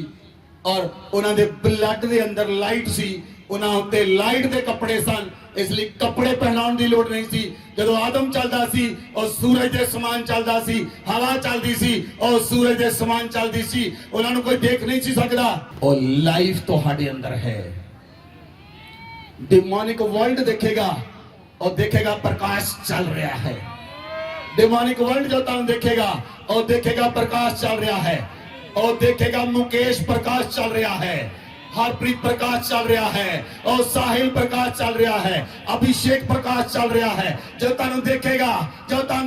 और उन्हां दे ब्लड दे अंदर लाइट सी उन्हां उत्ते लाइट दे कपड़े सन इसलिए कपड़े पहनाउण दी लोड़ नहीं सी जदों आदम चलदा सी और सूरज दे समान चलदा सी हवा चलदी सी और सूरज दे समान चलदी सी उन्हां नूं कोई देख नहीं सी सकदा और लाइफ तुहाडे अंदर है डिमोनिक वर्ल्ड देखेगा और देखेगा प्रकाश चल रहा है डिमोनिक वर्ल्ड जो तुहानूं देखेगा और देखेगा प्रकाश चल रहा है और देखेगा मुकेश प्रकाश चल रहा है हरप्रीत प्रकाश चल रहा है और साहिल प्रकाश चल रहा है अभिषेक प्रकाश चल रहा है जो तुहानूं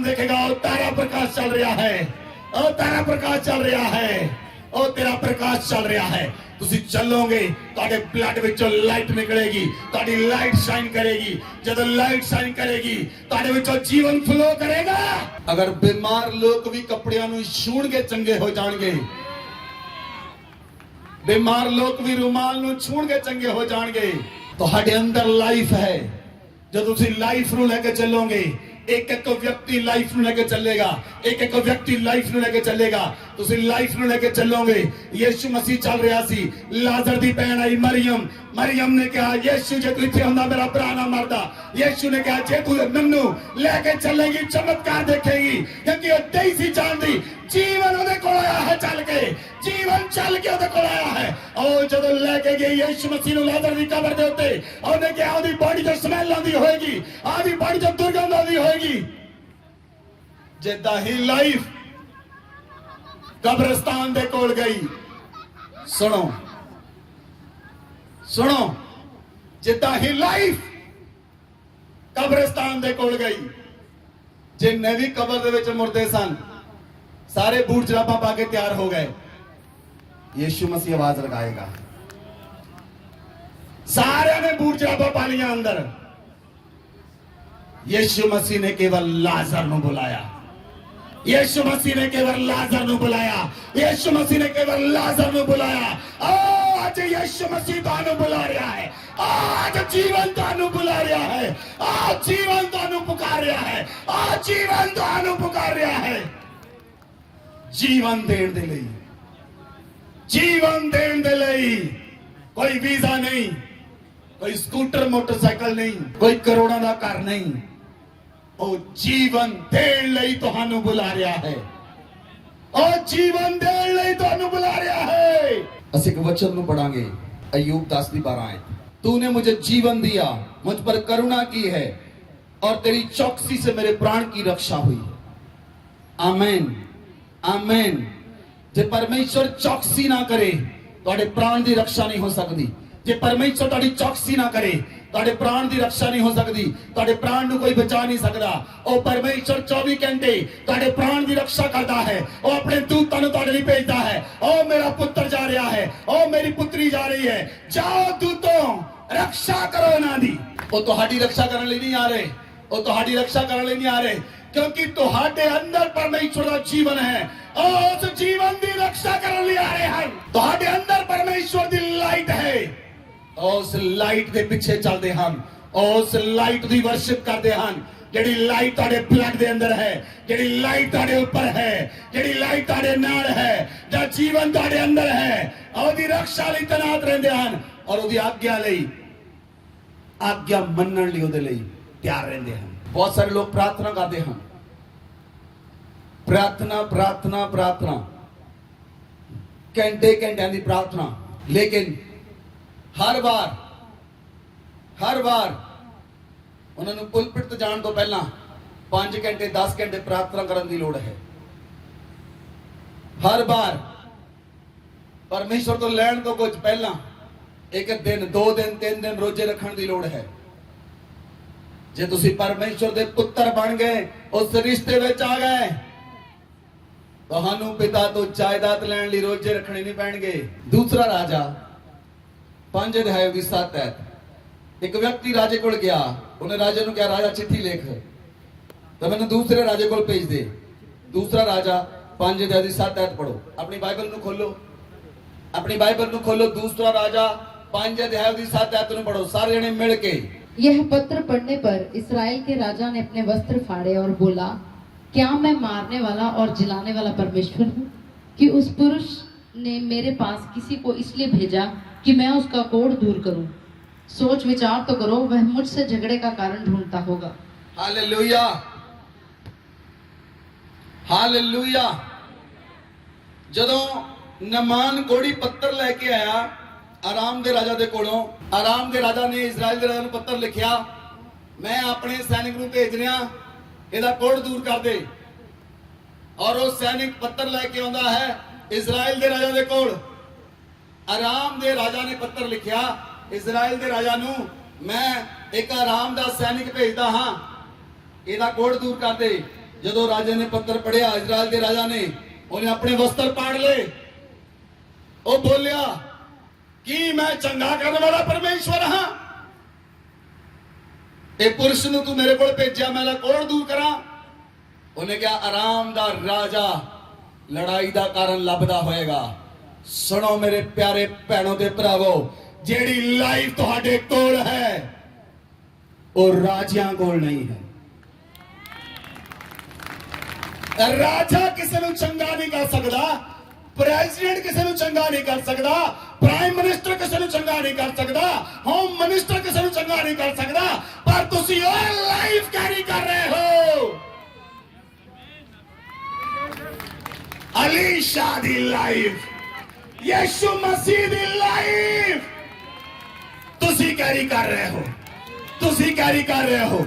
देखेगा और तारा प्रकाश चल रहा है और तारा प्रकाश चल रहा है और तेरा प्रकाश चल रहा है तुसी चलोगे तुहाडे ब्लड विचों लाइट निकलेगी तुहाडी लाइट शाइन करेगी जदों लाइट शाइन करेगी तुहाडे विचों जीवन फ्लो करेगा अगर बीमार लोग भी कपड़ियां नूं छूण के चंगे हो जाणगे बीमार लोग भी रुमाल नूं छूण के चंगे हो जाणगे तुहाडे अंदर लाइफ है जो तुसी लाइफ नूं लेके चलोगे एक एक व्यक्ति लाइफ नूं लेके चलेगा एक एक व्यक्ति लाइफ नूं लेके चलेगा तुसी लाइफ नूं लेके चलोगे यीशु मसीह चल रहा सी लाजर दी भैन आई मरियम ने कहा यीशु जे तू इत्थे हुंदा मेरा भरा ना मरदा यीशु ने कहा जे तू नन्नू लेके चलेगी चमत्कार देखेगी क्योंकि वो दई सी जानदी जीवन ओदे कोल आया है चल के जीवन चल के ओदे कोल आया है और जदों लेके गई यीशु मसीह नूं लाजर दी कब्र दे उत्ते ओने कहा ओदी बॉडी जो स्मैल आंदी होएगी आदी बॉडी जो दुर्गंध आंदी होएगी जिद्दां ही लाइफ कब्रिस्तान दे कोल गई सुनो जिद्दां ही लाइफ कब्रिस्तान दे कोल गई जिन्ने भी कब्र दे विच मुर्दे सन सारे बूट जराबा पा के तैयार हो गए यीशु मसीह आवाज लगाएगा सारे ने बूट जराबा पा लिया अंदर यीशु मसीह ने केवल लाजर को बुलाया यीशु मसीह ने केवल लाजर को बुलाया यीशु मसीह ने केवल लाजर को बुलाया आज यीशु मसीह तानू बुला रहा है आज जीवन तानू बुला रहा है आज जीवन तानू पुकार रहा है आज जीवन तानू पुकार रहा है जीवन देण दे लई जीवन देण दे लई कोई वीजा नहीं कोई स्कूटर मोटरसाइकिल नहीं कोई करोड़ों का घर नहीं ओ जीवन देण लई तुहानू बुला रहा है और जीवन देने ਲਈ ਤੁਹਾਨੂੰ बुला रहा है। ਅਸੀਂ ਇੱਕ वचन ਨੂੰ पढ़ांगे, अय्यूब 10:12। तूने मुझे जीवन दिया, मुझ पर करुणा की है और तेरी चौकसी से मेरे प्राण की रक्षा हुई। आमीन आमीन। जे परमेश्वर चौकसी ना करे ਤੁਹਾਡੇ प्राण की रक्षा नहीं हो सकती। जे परमेश्वर ਤੁਹਾਡੀ चौकसी ना करे ਤੁਹਾਡੇ प्राण की रक्षा नहीं हो सकती। ਤੁਹਾਡੇ प्राण ਨੂੰ कोई बचा नहीं सकता। ਉਹ परमेश्वर 24 घंटे ਤੁਹਾਡੇ प्राण की रक्षा करता है। ਉਹ ਆਪਣੇ ਦੂਤਾਂ ਨੂੰ ਤੁਹਾਡੇ ਲਈ ਭੇਜਦਾ ਹੈ। ਉਹ ਮੇਰਾ ਪੁੱਤਰ ਜਾ ਰਿਹਾ ਹੈ, ਉਹ ਮੇਰੀ ਪੁੱਤਰੀ ਜਾ ਰਹੀ ਹੈ, ਜਾਓ ਦੂਤੋਂ रक्षा करो ਇਹਨਾਂ ਦੀ। ਉਹ ਤੁਹਾਡੀ रक्षा ਕਰਨ ਲਈ ਨਹੀਂ ਆ ਰਹੇ, ਉਹ ਤੁਹਾਡੀ रक्षा ਕਰਨ ਲਈ ਨਹੀਂ ਆ ਰਹੇ, क्योंकि ਤੁਹਾਡੇ ਅੰਦਰ परमेश्वर ਦਾ ਜੀਵਨ ਹੈ। ਉਸ ਜੀਵਨ ਦੀ ਰੱਖਿਆ ਕਰਨ ਲਈ ਆ ਰਹੇ ਹਨ। ਤੁਹਾਡੇ ਅੰਦਰ परमेश्वर ਦੀ ਲਾਈਟ ਹੈ। ਉਸ ਲਾਈਟ ਦੇ ਪਿੱਛੇ ਚੱਲਦੇ ਹਨ, ਉਸ ਲਾਈਟ ਦੀ ਵਰਸ਼ਿਪ ਕਰਦੇ ਹਨ। ਜਿਹੜੀ ਲਾਈਟ ਤੁਹਾਡੇ ਬਲੱਡ ਦੇ ਅੰਦਰ ਹੈ, ਜਿਹੜੀ ਲਾਈਟ ਤੁਹਾਡੇ ਉੱਪਰ ਹੈ, ਜਿਹੜੀ ਲਾਈਟ ਤੁਹਾਡੇ ਨਾਲ ਹੈ, ਜਿਹੜਾ ਜੀਵਨ ਤੁਹਾਡੇ ਅੰਦਰ ਹੈ, ਉਹਦੀ ਰੱਖਿਆ ਲਈ ਤੈਨਾਤ ਰਹਿੰਦੇ ਹਨ ਔਰ ਉਹਦੀ ਆਗਿਆ ਲਈ, ਆਗਿਆ ਮੰਨਣ ਲਈ ਉਹਦੇ ਲਈ ਤਿਆਰ ਰਹਿੰਦੇ ਹਨ। ਬਹੁਤ ਸਾਰੇ ਲੋਕ ਪ੍ਰਾਰਥਨਾ ਕਰਦੇ ਹਨ, प्रार्थना प्रार्थना प्रार्थना, घंटे घंटिया की प्रार्थना, लेकिन हर बार उन्होंने पुलपिट ते जाण तो पहला 5 घंटे 10 घंटे प्रार्थना करने की लोड़ है। हर बार परमेश्वर तो लैण तो कुछ पहला 1 दिन 2 दिन 3 दिन रोजे रखने की लोड़ है। जे तुसी परमेश्वर दे पुत्र बन गए, उस रिश्ते में आ गए, ਤੁਹਾਨੂੰ ਪਿਤਾ ਤੋਂ ਜਾਇਦਾਦ ਲੈਣ ਲਈ ਰੋਜ਼ੇ ਰੱਖਣੇ ਨਹੀਂ ਪੈਣਗੇ। ਦੂਸਰਾ ਰਾਜਾ 5 ਅਧਿਆਇ ਦੀ 7 ਐਤ। ਇੱਕ ਵਿਅਕਤੀ ਰਾਜੇ ਕੋਲ ਗਿਆ, ਉਹਨੇ ਰਾਜੇ ਨੂੰ ਕਿਹਾ ਰਾਜਾ ਚਿੱਠੀ ਲਿਖ ਤਾਂ ਮੈਨੂੰ ਦੂਸਰੇ ਰਾਜੇ ਕੋਲ ਭੇਜ ਦੇ। ਦੂਸਰਾ ਰਾਜਾ 5 ਅਧਿਆਇ ਦੀ 7 ਐਤ ਪੜੋ। ਆਪਣੀ ਬਾਈਬਲ ਨੂੰ ਖੋਲੋ, ਆਪਣੀ ਬਾਈਬਲ ਨੂੰ ਖੋਲੋ। ਦੂਸਰਾ ਰਾਜਾ 5 अध्याय की 7 आयत ਨੂੰ पढ़ो सारे जने मिल के। यह पत्र पढ़ने पर इस्राएल के राजा ने अपने वस्त्र फाड़े और बोला, क्या मैं मारने वाला और जिलाने वाला परमेश्वर हूँ कि उस पुरुष ने मेरे पास किसी को इसलिए भेजा कि मैं उसका कोढ़ दूर करूं? सोच विचार तो करो, वह मुझसे झगड़े का कारण ढूंढता होगा। Hallelujah hallelujah. जदों नमान कोड़ी पत्थर लेके आया आराम दे राजा दे कोलों, आराम दे राजा ने इजराइल दे राजा नूं पत्थर लिखिया, मैं अपने सैनिक नूं भेज रहा, इहदा कोढ़ दूर कर दे। और वो सैनिक पत्थर लेके आंदा है इजराइल दे राजा दे कोल। आराम दे राजा ने पत्थर लिखिया इजराइल दे राजा नूं, मैं एक आराम दा सैनिक भेजदा हां, इहदा कोढ़ दूर कर दे। जदों राजे ने पत्थर पढ़िया इजराइल दे राजा ने, उन्हें अपने वस्त्र पाड़ ले। वो बोलिया कि मैं चंगा करने वाला परमेश्वर हाँ, ये पुरुष नूं तू मेरे को भेजा, मैं कोढ़ दूर करा। उन्हें क्या आराम दा राजा लड़ाई दा कारण लभदा होएगा। सुनो मेरे प्यारे भैनों ते भरावो, जेड़ी लाइफ तुहाडे कोल है वो राजियां कोल नहीं है। राजा किसी नूं चंगा नहीं कर सकता, प्रेसिडेंट किसी नूं चंगा नहीं कर सकता, प्राइम मिनिस्टर किसी नूं चंगा नहीं कर सकता, होम मिनिस्टर किसी नूं चंगा नहीं कर सकता, पर तुसी और लाइफ कैरी कर रहे हो। अली शाह दी लाइफ, यीशु मसीह दी लाइफ तुसी कैरी कर रहे हो, तुसी कैरी कर रहे हो,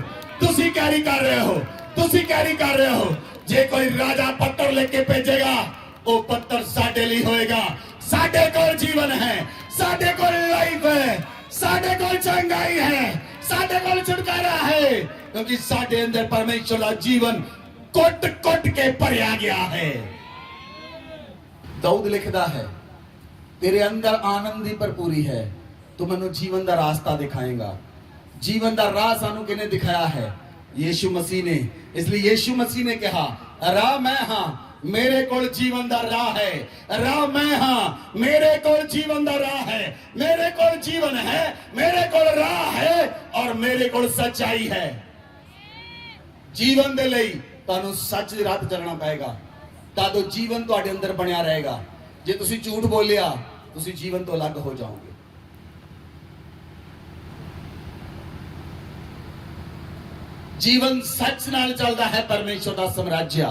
तुसी कैरी कर रहे हो, तुसी कैरी कर रहे हो। जे कोई राजा पत्थर लेके भेजेगा वो पत्थर साडे लिए होएगा। साडे कोल जीवन है, साडे कोल लाइफ है, साडे कोल चंगाई है, साडे कोल छुटकारा है, क्योंकि साडे अंदर परमेश्वर का जीवन कोट कोट के भरिया गया है। दाऊद लिखदा है, तेरे अंदर आनंद की भरपूरी है, तू मैनू जीवन का रास्ता दिखाएगा। जीवन का राह सानू किने दिखाया है? यीशु मसीह ने। इसलिए यीशु मसीह ने कहा, राह मैं हाँ, मेरे कोल जीवन दा राह है। राह मैं हाँ, मेरे कोल जीवन दा राह है, मेरे कोल जीवन है, मेरे कोल राह है और मेरे कोल सच्चाई है। जीवन दे लई तानू सच दे राह चलना पएगा, तादो जीवन तुहाडे अंदर बनिया रहेगा। जे तुसी झूठ बोलिया तुसी जीवन तो अलग हो जाओगे। जीवन सच नाल चलदा है परमेश्वर दा साम्राज्य।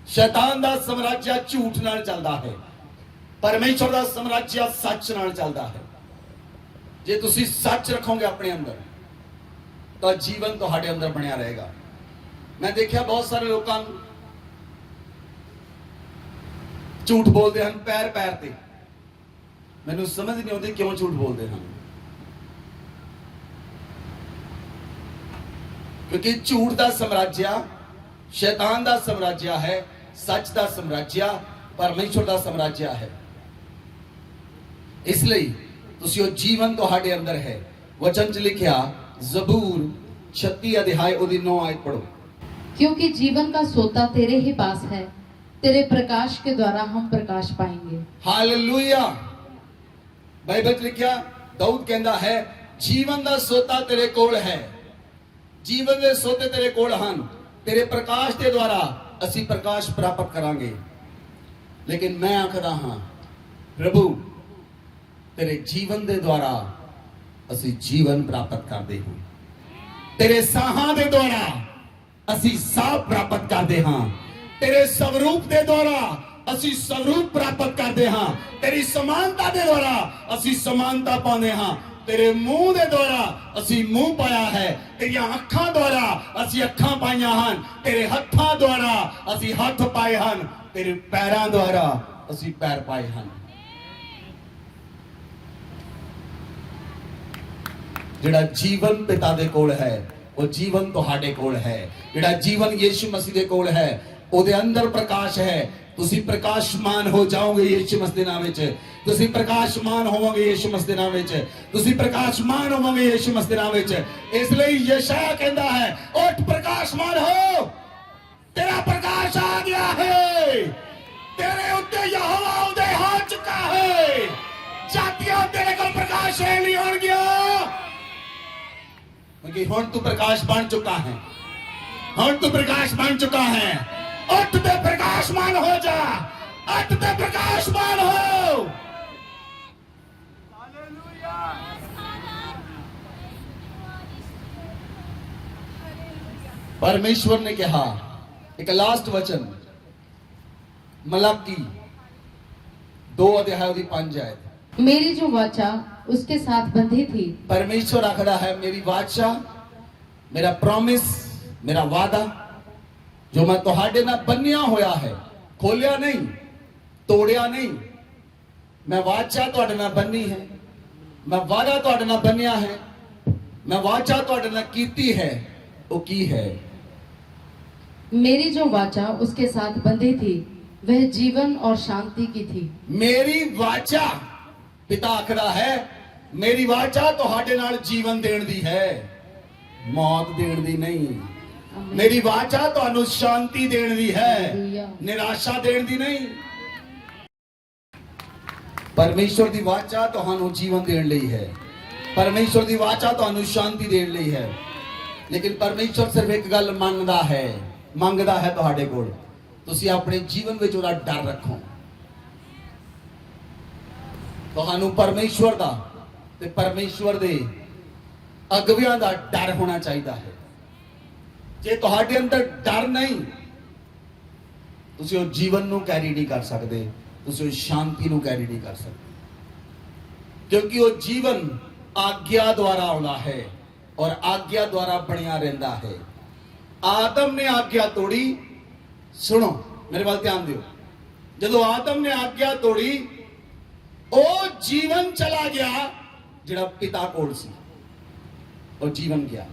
शैतान दा साम्राज्य झूठ नाल चलदा है, परमेश्वर दा साम्राज्य सच नाल चलदा है। जे तुसी सच रखोगे अपने अंदर तो जीवन तुहाडे अंदर बनिया रहेगा। मैं देखिया बहुत सारे लोगों झूठ बोलते हैं पैर पैर ते, मैनू समझ नहीं आती क्यों झूठ बोलते हैं, क्योंकि झूठ का साम्राज्य शैतान का साम्राज्य है, सच का साम्राज्य परमेश्वर का साम्राज्य है। इसलिए तुसी वो जीवन तुहाडे अंदर है। वचन च लिखिया ज़बूर 36 अध्याय उदी 9 आयत पढ़ो। क्योंकि जीवन का सोता तेरे ही पास है, तेरे प्रकाश के द्वारा हम प्रकाश पाएंगे। हालेलुया। बाइबल च लिखिया दाऊद कहता है जीवन का सोता तेरे कोल है, जीवन के सोते तेरे कोल हन, तेरे प्रकाश के द्वारा असी प्रकाश प्राप्त करांगे। लेकिन मैं आखदा हां प्रभु तेरे जीवन के द्वारा असी जीवन प्राप्त करते हैं, तेरे साहां के द्वारा असी साह प्राप्त करते हां, तेरे स्वरूप के द्वारा असी स्वरूप प्राप्त करते हां, तेरी समानता के द्वारा असी समानता पाते हां, तेरे मुंह के द्वारा असी मुंह पाया है, तेरिया अखां द्वारा असी अखां पाइयां हन, तेरे हत्थां द्वारा असी हथ पाए हन, तेरे पैरां द्वारा असी पैर पाए हन। जिहड़ा जीवन पिता दे कोल है वो जीवन तुहाडे कोल है, जिहड़ा जीवन यीशु मसीह दे कोल है ਉਹਦੇ अंदर प्रकाश है। तुसी प्रकाशमान हो जाओगे यीशु मसीह दे नाम विच, तुसी प्रकाशमान होवोगे यीशु मसीह दे नाम विच, तुसी प्रकाशमान होवोगे यीशु मसीह दे नाम विच। इसलिए यशायाह कहता है उठ प्रकाशमान हो, तेरा प्रकाश आ गया है, तेरे उत्ते यहोवा उदय हो चुका है, जातियां तेरे को प्रकाश है नहीं होण गया, क्योंकि हुण तू प्रकाश बन चुका है, हुण तू प्रकाश बन चुका है। उठ ते प्रकाशमान हो जा, उठ ते प्रकाशमान हो। परमेश्वर ने कहा एक लास्ट वचन मलाकी 2 अध्याय 5 आयत, मेरी जो वाचा उसके साथ बंधी थी। परमेश्वर आखदा है मेरी वाचा, मेरा प्रॉमिस, मेरा वादा जो मैं तुहाडे नाल बन्निया होया है, खोलिया नहीं, तोड़िया नहीं, मैं वाचा तुहाडे नाल बन्नी है, मैं वादा तुहाडे नाल बन्निया है, मैं वाचा तुहाडे नाल कीती है, वो की है। मेरी जो वाचा उसके साथ बंधी थी वह जीवन और शांति की थी। मेरी वाचा पिता आखदा है मेरी वाचा तुहाडे नाल जीवन देण दी है, मौत देण दी नहीं। मेरी वाचा तुहानू शांति देण दी है, निराशा देण दी नहीं। परमेश्वर दी वाचा तुहानू जीवन देण लई है, परमेश्वर दी वाचा तुहानू शांति देण लई है। लेकिन परमेश्वर सिर्फ एक गल मंगदा है तुहाडे कोल, तुसी अपने जीवन विच ओहदा डर रखो। तुहानू परमेश्वर दा ते परमेश्वर दे अगवियां दा डर होना चाहिदा है। जे तुहाडे अंदर डर नहीं, तुसी उस जीवन नू कैरी नहीं कर सकते, तुसी उस शांति नू कैरी नहीं कर सकते, क्योंकि वो जीवन आज्ञा द्वारा आउंदा है और आज्ञा द्वारा बनिया रहंदा है। आदम ने आज्ञा तोड़ी, सुनो मेरे वाल ध्यान दियो, जदों आदम ने आज्ञा तोड़ी ओ जीवन चला गया जिहड़ा पिता कोल सी, और जीवन गया।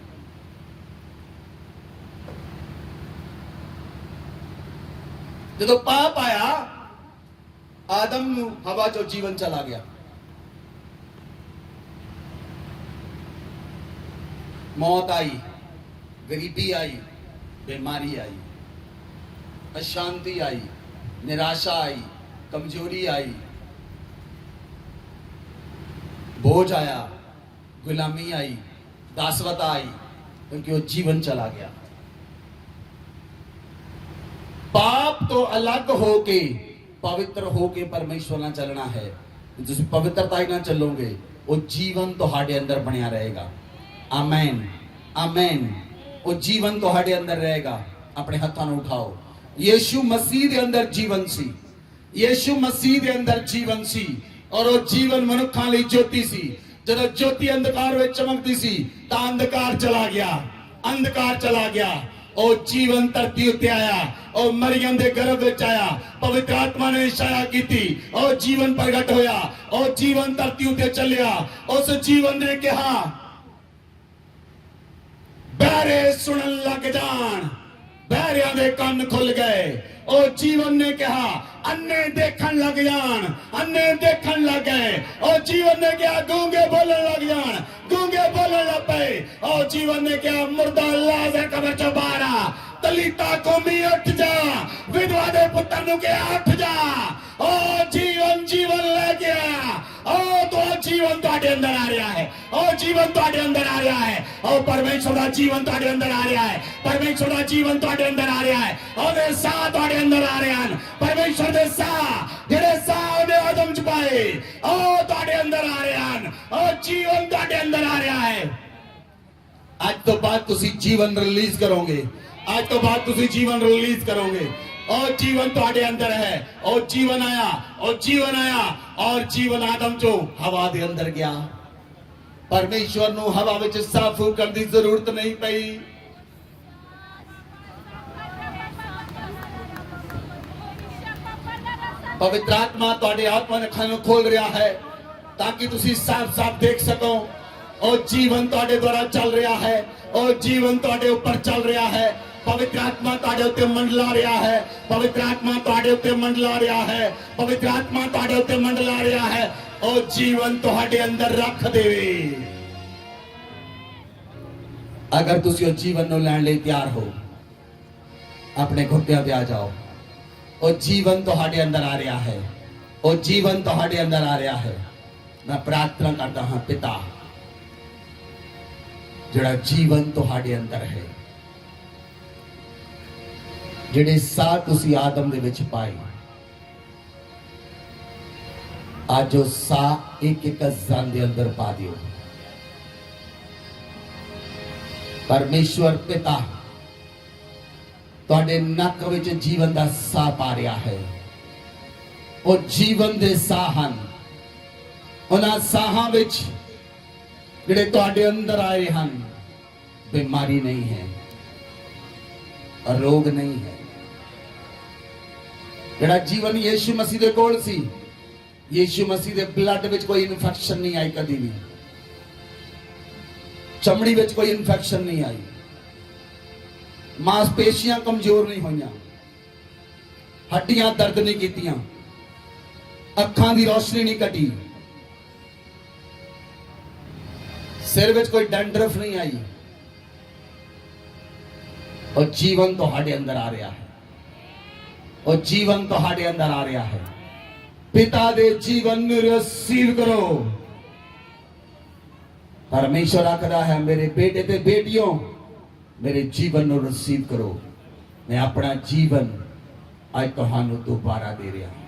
जदों पाप आया आदम नू हवा चो जीवन चला गया, मौत आई, गरीबी आई, बीमारी आई, अशांति आई, निराशा आई, कमजोरी आई, बोझ आया, गुलामी आई, दासवता आई, क्योंकि वो जीवन चला गया। पाप तो अलग होके पवित्र होके परमेश्वर ना चलना है। जिस पवित्रता ही ना चलोगे वो जीवन तुहाडे अंदर बनिया रहेगा। आमेन आमेन। वो जीवन तुहाडे अंदर रहेगा। अपने हाथों में उठाओ, ਯੀਸ਼ੂ ਮਸੀਹ ਦੇ ਅੰਦਰ ਜੀਵਨ ਸੀ। ਯੀਸ਼ੂ ਮਸੀਹ ਦੇ ਅੰਦਰ ਜੀਵਨ ਸੀ ਔਰ ਉਹ ਜੀਵਨ ਮਨੁੱਖਾਂ ਲਈ ਜੋਤੀ ਸੀ। ਜਦੋਂ ਜੋਤੀ ਅੰਧਕਾਰ ਵਿੱਚ ਚਮਕਦੀ ਸੀ ਤਾਂ ਅੰਧਕਾਰ ਚਲਾ ਗਿਆ, ਅੰਧਕਾਰ ਚਲਾ ਗਿਆ। ਉਹ ਜੀਵਨ ਧਰਤੀ ਉੱਤੇ ਆਇਆ, ਉਹ ਮਰੀਮ ਦੇ ਗਰਭ ਵਿੱਚ ਆਇਆ, ਪਵਿੱਤਰ ਆਤਮਾ ਨੇ ਛਾਇਆ ਕੀਤੀ, ਉਹ ਜੀਵਨ ਪ੍ਰਗਟ ਹੋਇਆ, ਉਹ ਜੀਵਨ ਧਰਤੀ ਉੱਤੇ ਚੱਲਿਆ। ਉਸ ਜੀਵਨ ਨੇ ਕਿਹਾ ਬਹਿਰੇ ਸੁਣਨ ਲੱਗ ਜਾਣ, ਬਹਿਰਿਆਂ ਦੇ ਕੰਨ ਖੁੱਲ ਗਏ। ਉਹ ਜੀਵਨ ਨੇ ਕਿਹਾ ਅੰਨੇ ਦੇਖਣ ਲੱਗ ਜਾਣ, ਅੰਨੇ ਦੇਖਣ ਲੱਗ ਗਏ। ਉਹ ਜੀਵਨ ਨੇ ਕਿਹਾ ਗੂੰਗੇ ਬੋਲਣ ਲੱਗ ਜਾਣ, ਗੂੰਗੇ ਬੋਲਣ ਲੱਗ ਪਏ। ਉਹ ਜੀਵਨ ਨੇ ਕਿਹਾ ਮੁਰਦਾ ਲਾਜ਼ਰ ਕਬਰ ਚੋਂ ਬਾਹਰ ਆ, ਤਲੀਤਾ ਕੌਮੀ ਉੱਠ ਜਾ, ਵਿਧਵਾ ਦੇ ਪੁੱਤਰ ਨੂੰ ਕਿਹਾ ਉੱਠ ਜਾ। ਉਹ ਜੀਵਨ ਜੀਵਨ ਲੈ ਕੇ ਆਇਆ। ਉਹ तो जीवन ਤੁਹਾਡੇ ਅੰਦਰ ਆ ਰਿਹਾ ਹੈ, ਉਹ ਜੀਵਨ ਤੁਹਾਡੇ ਅੰਦਰ ਆ ਰਿਹਾ ਹੈ। ਉਹ ਪਰਮੇਸ਼ਰ ਦਾ ਜੀਵਨ ਤੁਹਾਡੇ ਅੰਦਰ ਆ ਰਿਹਾ ਹੈ, ਪਰਮੇਸ਼ਰ ਦਾ ਜੀਵਨ ਤੁਹਾਡੇ ਅੰਦਰ ਆ ਰਿਹਾ ਹੈ। ਉਹਦੇ ਸਾਹ ਤੁਹਾਡੇ ਅੰਦਰ ਆ ਰਹੇ ਹਨ, ਪਰਮੇਸ਼ਰ ਦੇ ਸਾਹ, ਜਿਹੜੇ ਸਾਹ ਉਹਨੇ ਆਦਮ ਚ ਪਾਏ, ਉਹ ਤੁਹਾਡੇ ਅੰਦਰ ਆ ਰਹੇ ਹਨ। ਉਹ ਜੀਵਨ ਤੁਹਾਡੇ ਅੰਦਰ ਆ ਰਿਹਾ ਹੈ। ਅੱਜ ਤੋਂ ਬਾਅਦ ਤੁਸੀਂ ਜੀਵਨ ਰਿਲੀਜ਼ ਕਰੋਗੇ, ਅੱਜ ਤੋਂ ਬਾਅਦ ਤੁਸੀਂ ਜੀਵਨ ਰਿਲੀਜ਼ ਕਰੋਗੇ। और जीवन ਤੁਹਾਡੇ ਅੰਦਰ है। और जीवन आया, और जीवन आया, और जीवन आदम चो हवा दे अंदर गया। परमेश्वर ਨੂੰ हवा ਵਿੱਚ ਸਾਹ ਫੂਕਣ ਦੀ ਜ਼ਰੂਰਤ ਨਹੀਂ ਪਈ। पवित्र आत्मा ਤੁਹਾਡੇ ਆਤਮਾ ਅੱਖਾਂ ਨੂੰ ਖੋਲ ਰਿਹਾ ਹੈ ਤਾਂ ਕਿ ਤੁਸੀਂ ਸਾਫ਼-ਸਾਫ਼ ਦੇਖ ਸਕੋ। और जीवन ਤੁਹਾਡੇ ਦੁਆਰਾ ਚੱਲ ਰਿਹਾ है, और जीवन ਤੁਹਾਡੇ ਉੱਪਰ ਚੱਲ ਰਿਹਾ है। पवित्र आत्मा ਤੁਹਾਡੇ ਉੱਤੇ ਮੰਡਲਾ ਰਿਹਾ है, पवित्र आत्मा ਤੁਹਾਡੇ ਉੱਤੇ ਮੰਡਲਾ ਰਿਹਾ है, पवित्र आत्मा ਤੁਹਾਡੇ ਉੱਤੇ ਮੰਡਲਾ ਰਿਹਾ है। ਉਹ ਜੀਵਨ ਤੁਹਾਡੇ ਅੰਦਰ ਰੱਖ ਦੇਵੇ। ਅਗਰ ਤੁਸੀਂ ਉਹ ਜੀਵਨ ਨੂੰ ਲੈਣ ਲਈ ਤਿਆਰ ਹੋ, ਆਪਣੇ ਘੁੱਟਿਆਂ ਤੇ ਆ ਜਾਓ। ਉਹ ਜੀਵਨ ਤੁਹਾਡੇ ਅੰਦਰ ਆ ਰਿਹਾ ਹੈ, ਉਹ ਜੀਵਨ ਤੁਹਾਡੇ ਅੰਦਰ ਆ ਰਿਹਾ ਹੈ। ਮੈਂ ਪ੍ਰਾਰਥਨਾ ਕਰਦਾ ਹਾਂ ਪਿਤਾ, ਜਿਹੜਾ ਜੀਵਨ ਤੁਹਾਡੇ ਅੰਦਰ ਹੈ, ਜਿਹੜੇ ਸਾਹ ਤੁਸੀਂ ਆਦਮ ਦੇ ਵਿੱਚ ਪਾਏ, ਅੱਜ ਉਹ ਸਾਹ ਇੱਕ ਇੱਕ ਜ਼ਨ ਦੇ ਅੰਦਰ ਪਾ ਦਿਓ। ਪਰਮੇਸ਼ਵਰ ਪਿਤਾ ਤੁਹਾਡੇ ਨੱਕ ਵਿੱਚ ਜੀਵਨ ਦਾ ਸਾਹ ਪਾ ਰਿਹਾ ਹੈ। ਉਹ ਜੀਵਨ ਦੇ ਸਾਹ ਹਨ। ਉਹਨਾਂ ਸਾਹਾਂ ਵਿੱਚ ਜਿਹੜੇ ਤੁਹਾਡੇ ਅੰਦਰ ਆਏ ਹਨ, ਬਿਮਾਰੀ ਨਹੀਂ ਹੈ, ਰੋਗ ਨਹੀਂ ਹੈ। ਜਿਹੜਾ ਜੀਵਨ ਯੀਸ਼ੂ ਮਸੀਹ ਦੇ ਕੋਲ ਸੀ, ਯੀਸ਼ੂ ਮਸੀਹ ਦੇ ਬਲੱਡ ਵਿੱਚ ਕੋਈ ਇਨਫੈਕਸ਼ਨ ਨਹੀਂ ਆਈ ਕਦੀ ਵੀ, ਚਮੜੀ ਵਿੱਚ ਕੋਈ ਇਨਫੈਕਸ਼ਨ ਨਹੀਂ ਆਈ, ਮਾਸਪੇਸ਼ੀਆਂ ਕਮਜ਼ੋਰ ਨਹੀਂ ਹੋਈਆਂ, ਹੱਡੀਆਂ ਦਰਦ ਨਹੀਂ ਕੀਤੀਆਂ, ਅੱਖਾਂ ਦੀ ਰੋਸ਼ਨੀ ਨਹੀਂ ਘਟੀ, ਸਿਰ ਵਿੱਚ ਕੋਈ ਡੈਂਡਰਫ ਨਹੀਂ ਆਈ। और जीवन ਤੁਹਾਡੇ ਅੰਦਰ ਆ ਰਿਹਾ ਹੈ, और जीवन ਤੁਹਾਡੇ ਅੰਦਰ ਆ ਰਿਹਾ ਹੈ। ਪਿਤਾ ਦੇ ਜੀਵਨ ਨੂੰ ਰਿਸੀਵ ਕਰੋ। ਪਰਮੇਸ਼ਰ ਆਖਦਾ ਹੈ ਮੇਰੇ ਬੇਟੇ ਤੇ ਬੇਟੀਓ, ਮੇਰੇ ਜੀਵਨ ਨੂੰ ਰਿਸੀਵ ਕਰੋ। ਮੈਂ ਆਪਣਾ ਜੀਵਨ ਅੱਜ ਤੁਹਾਨੂੰ ਦੁਬਾਰਾ ਦੇ ਰਿਹਾ ਹਾਂ।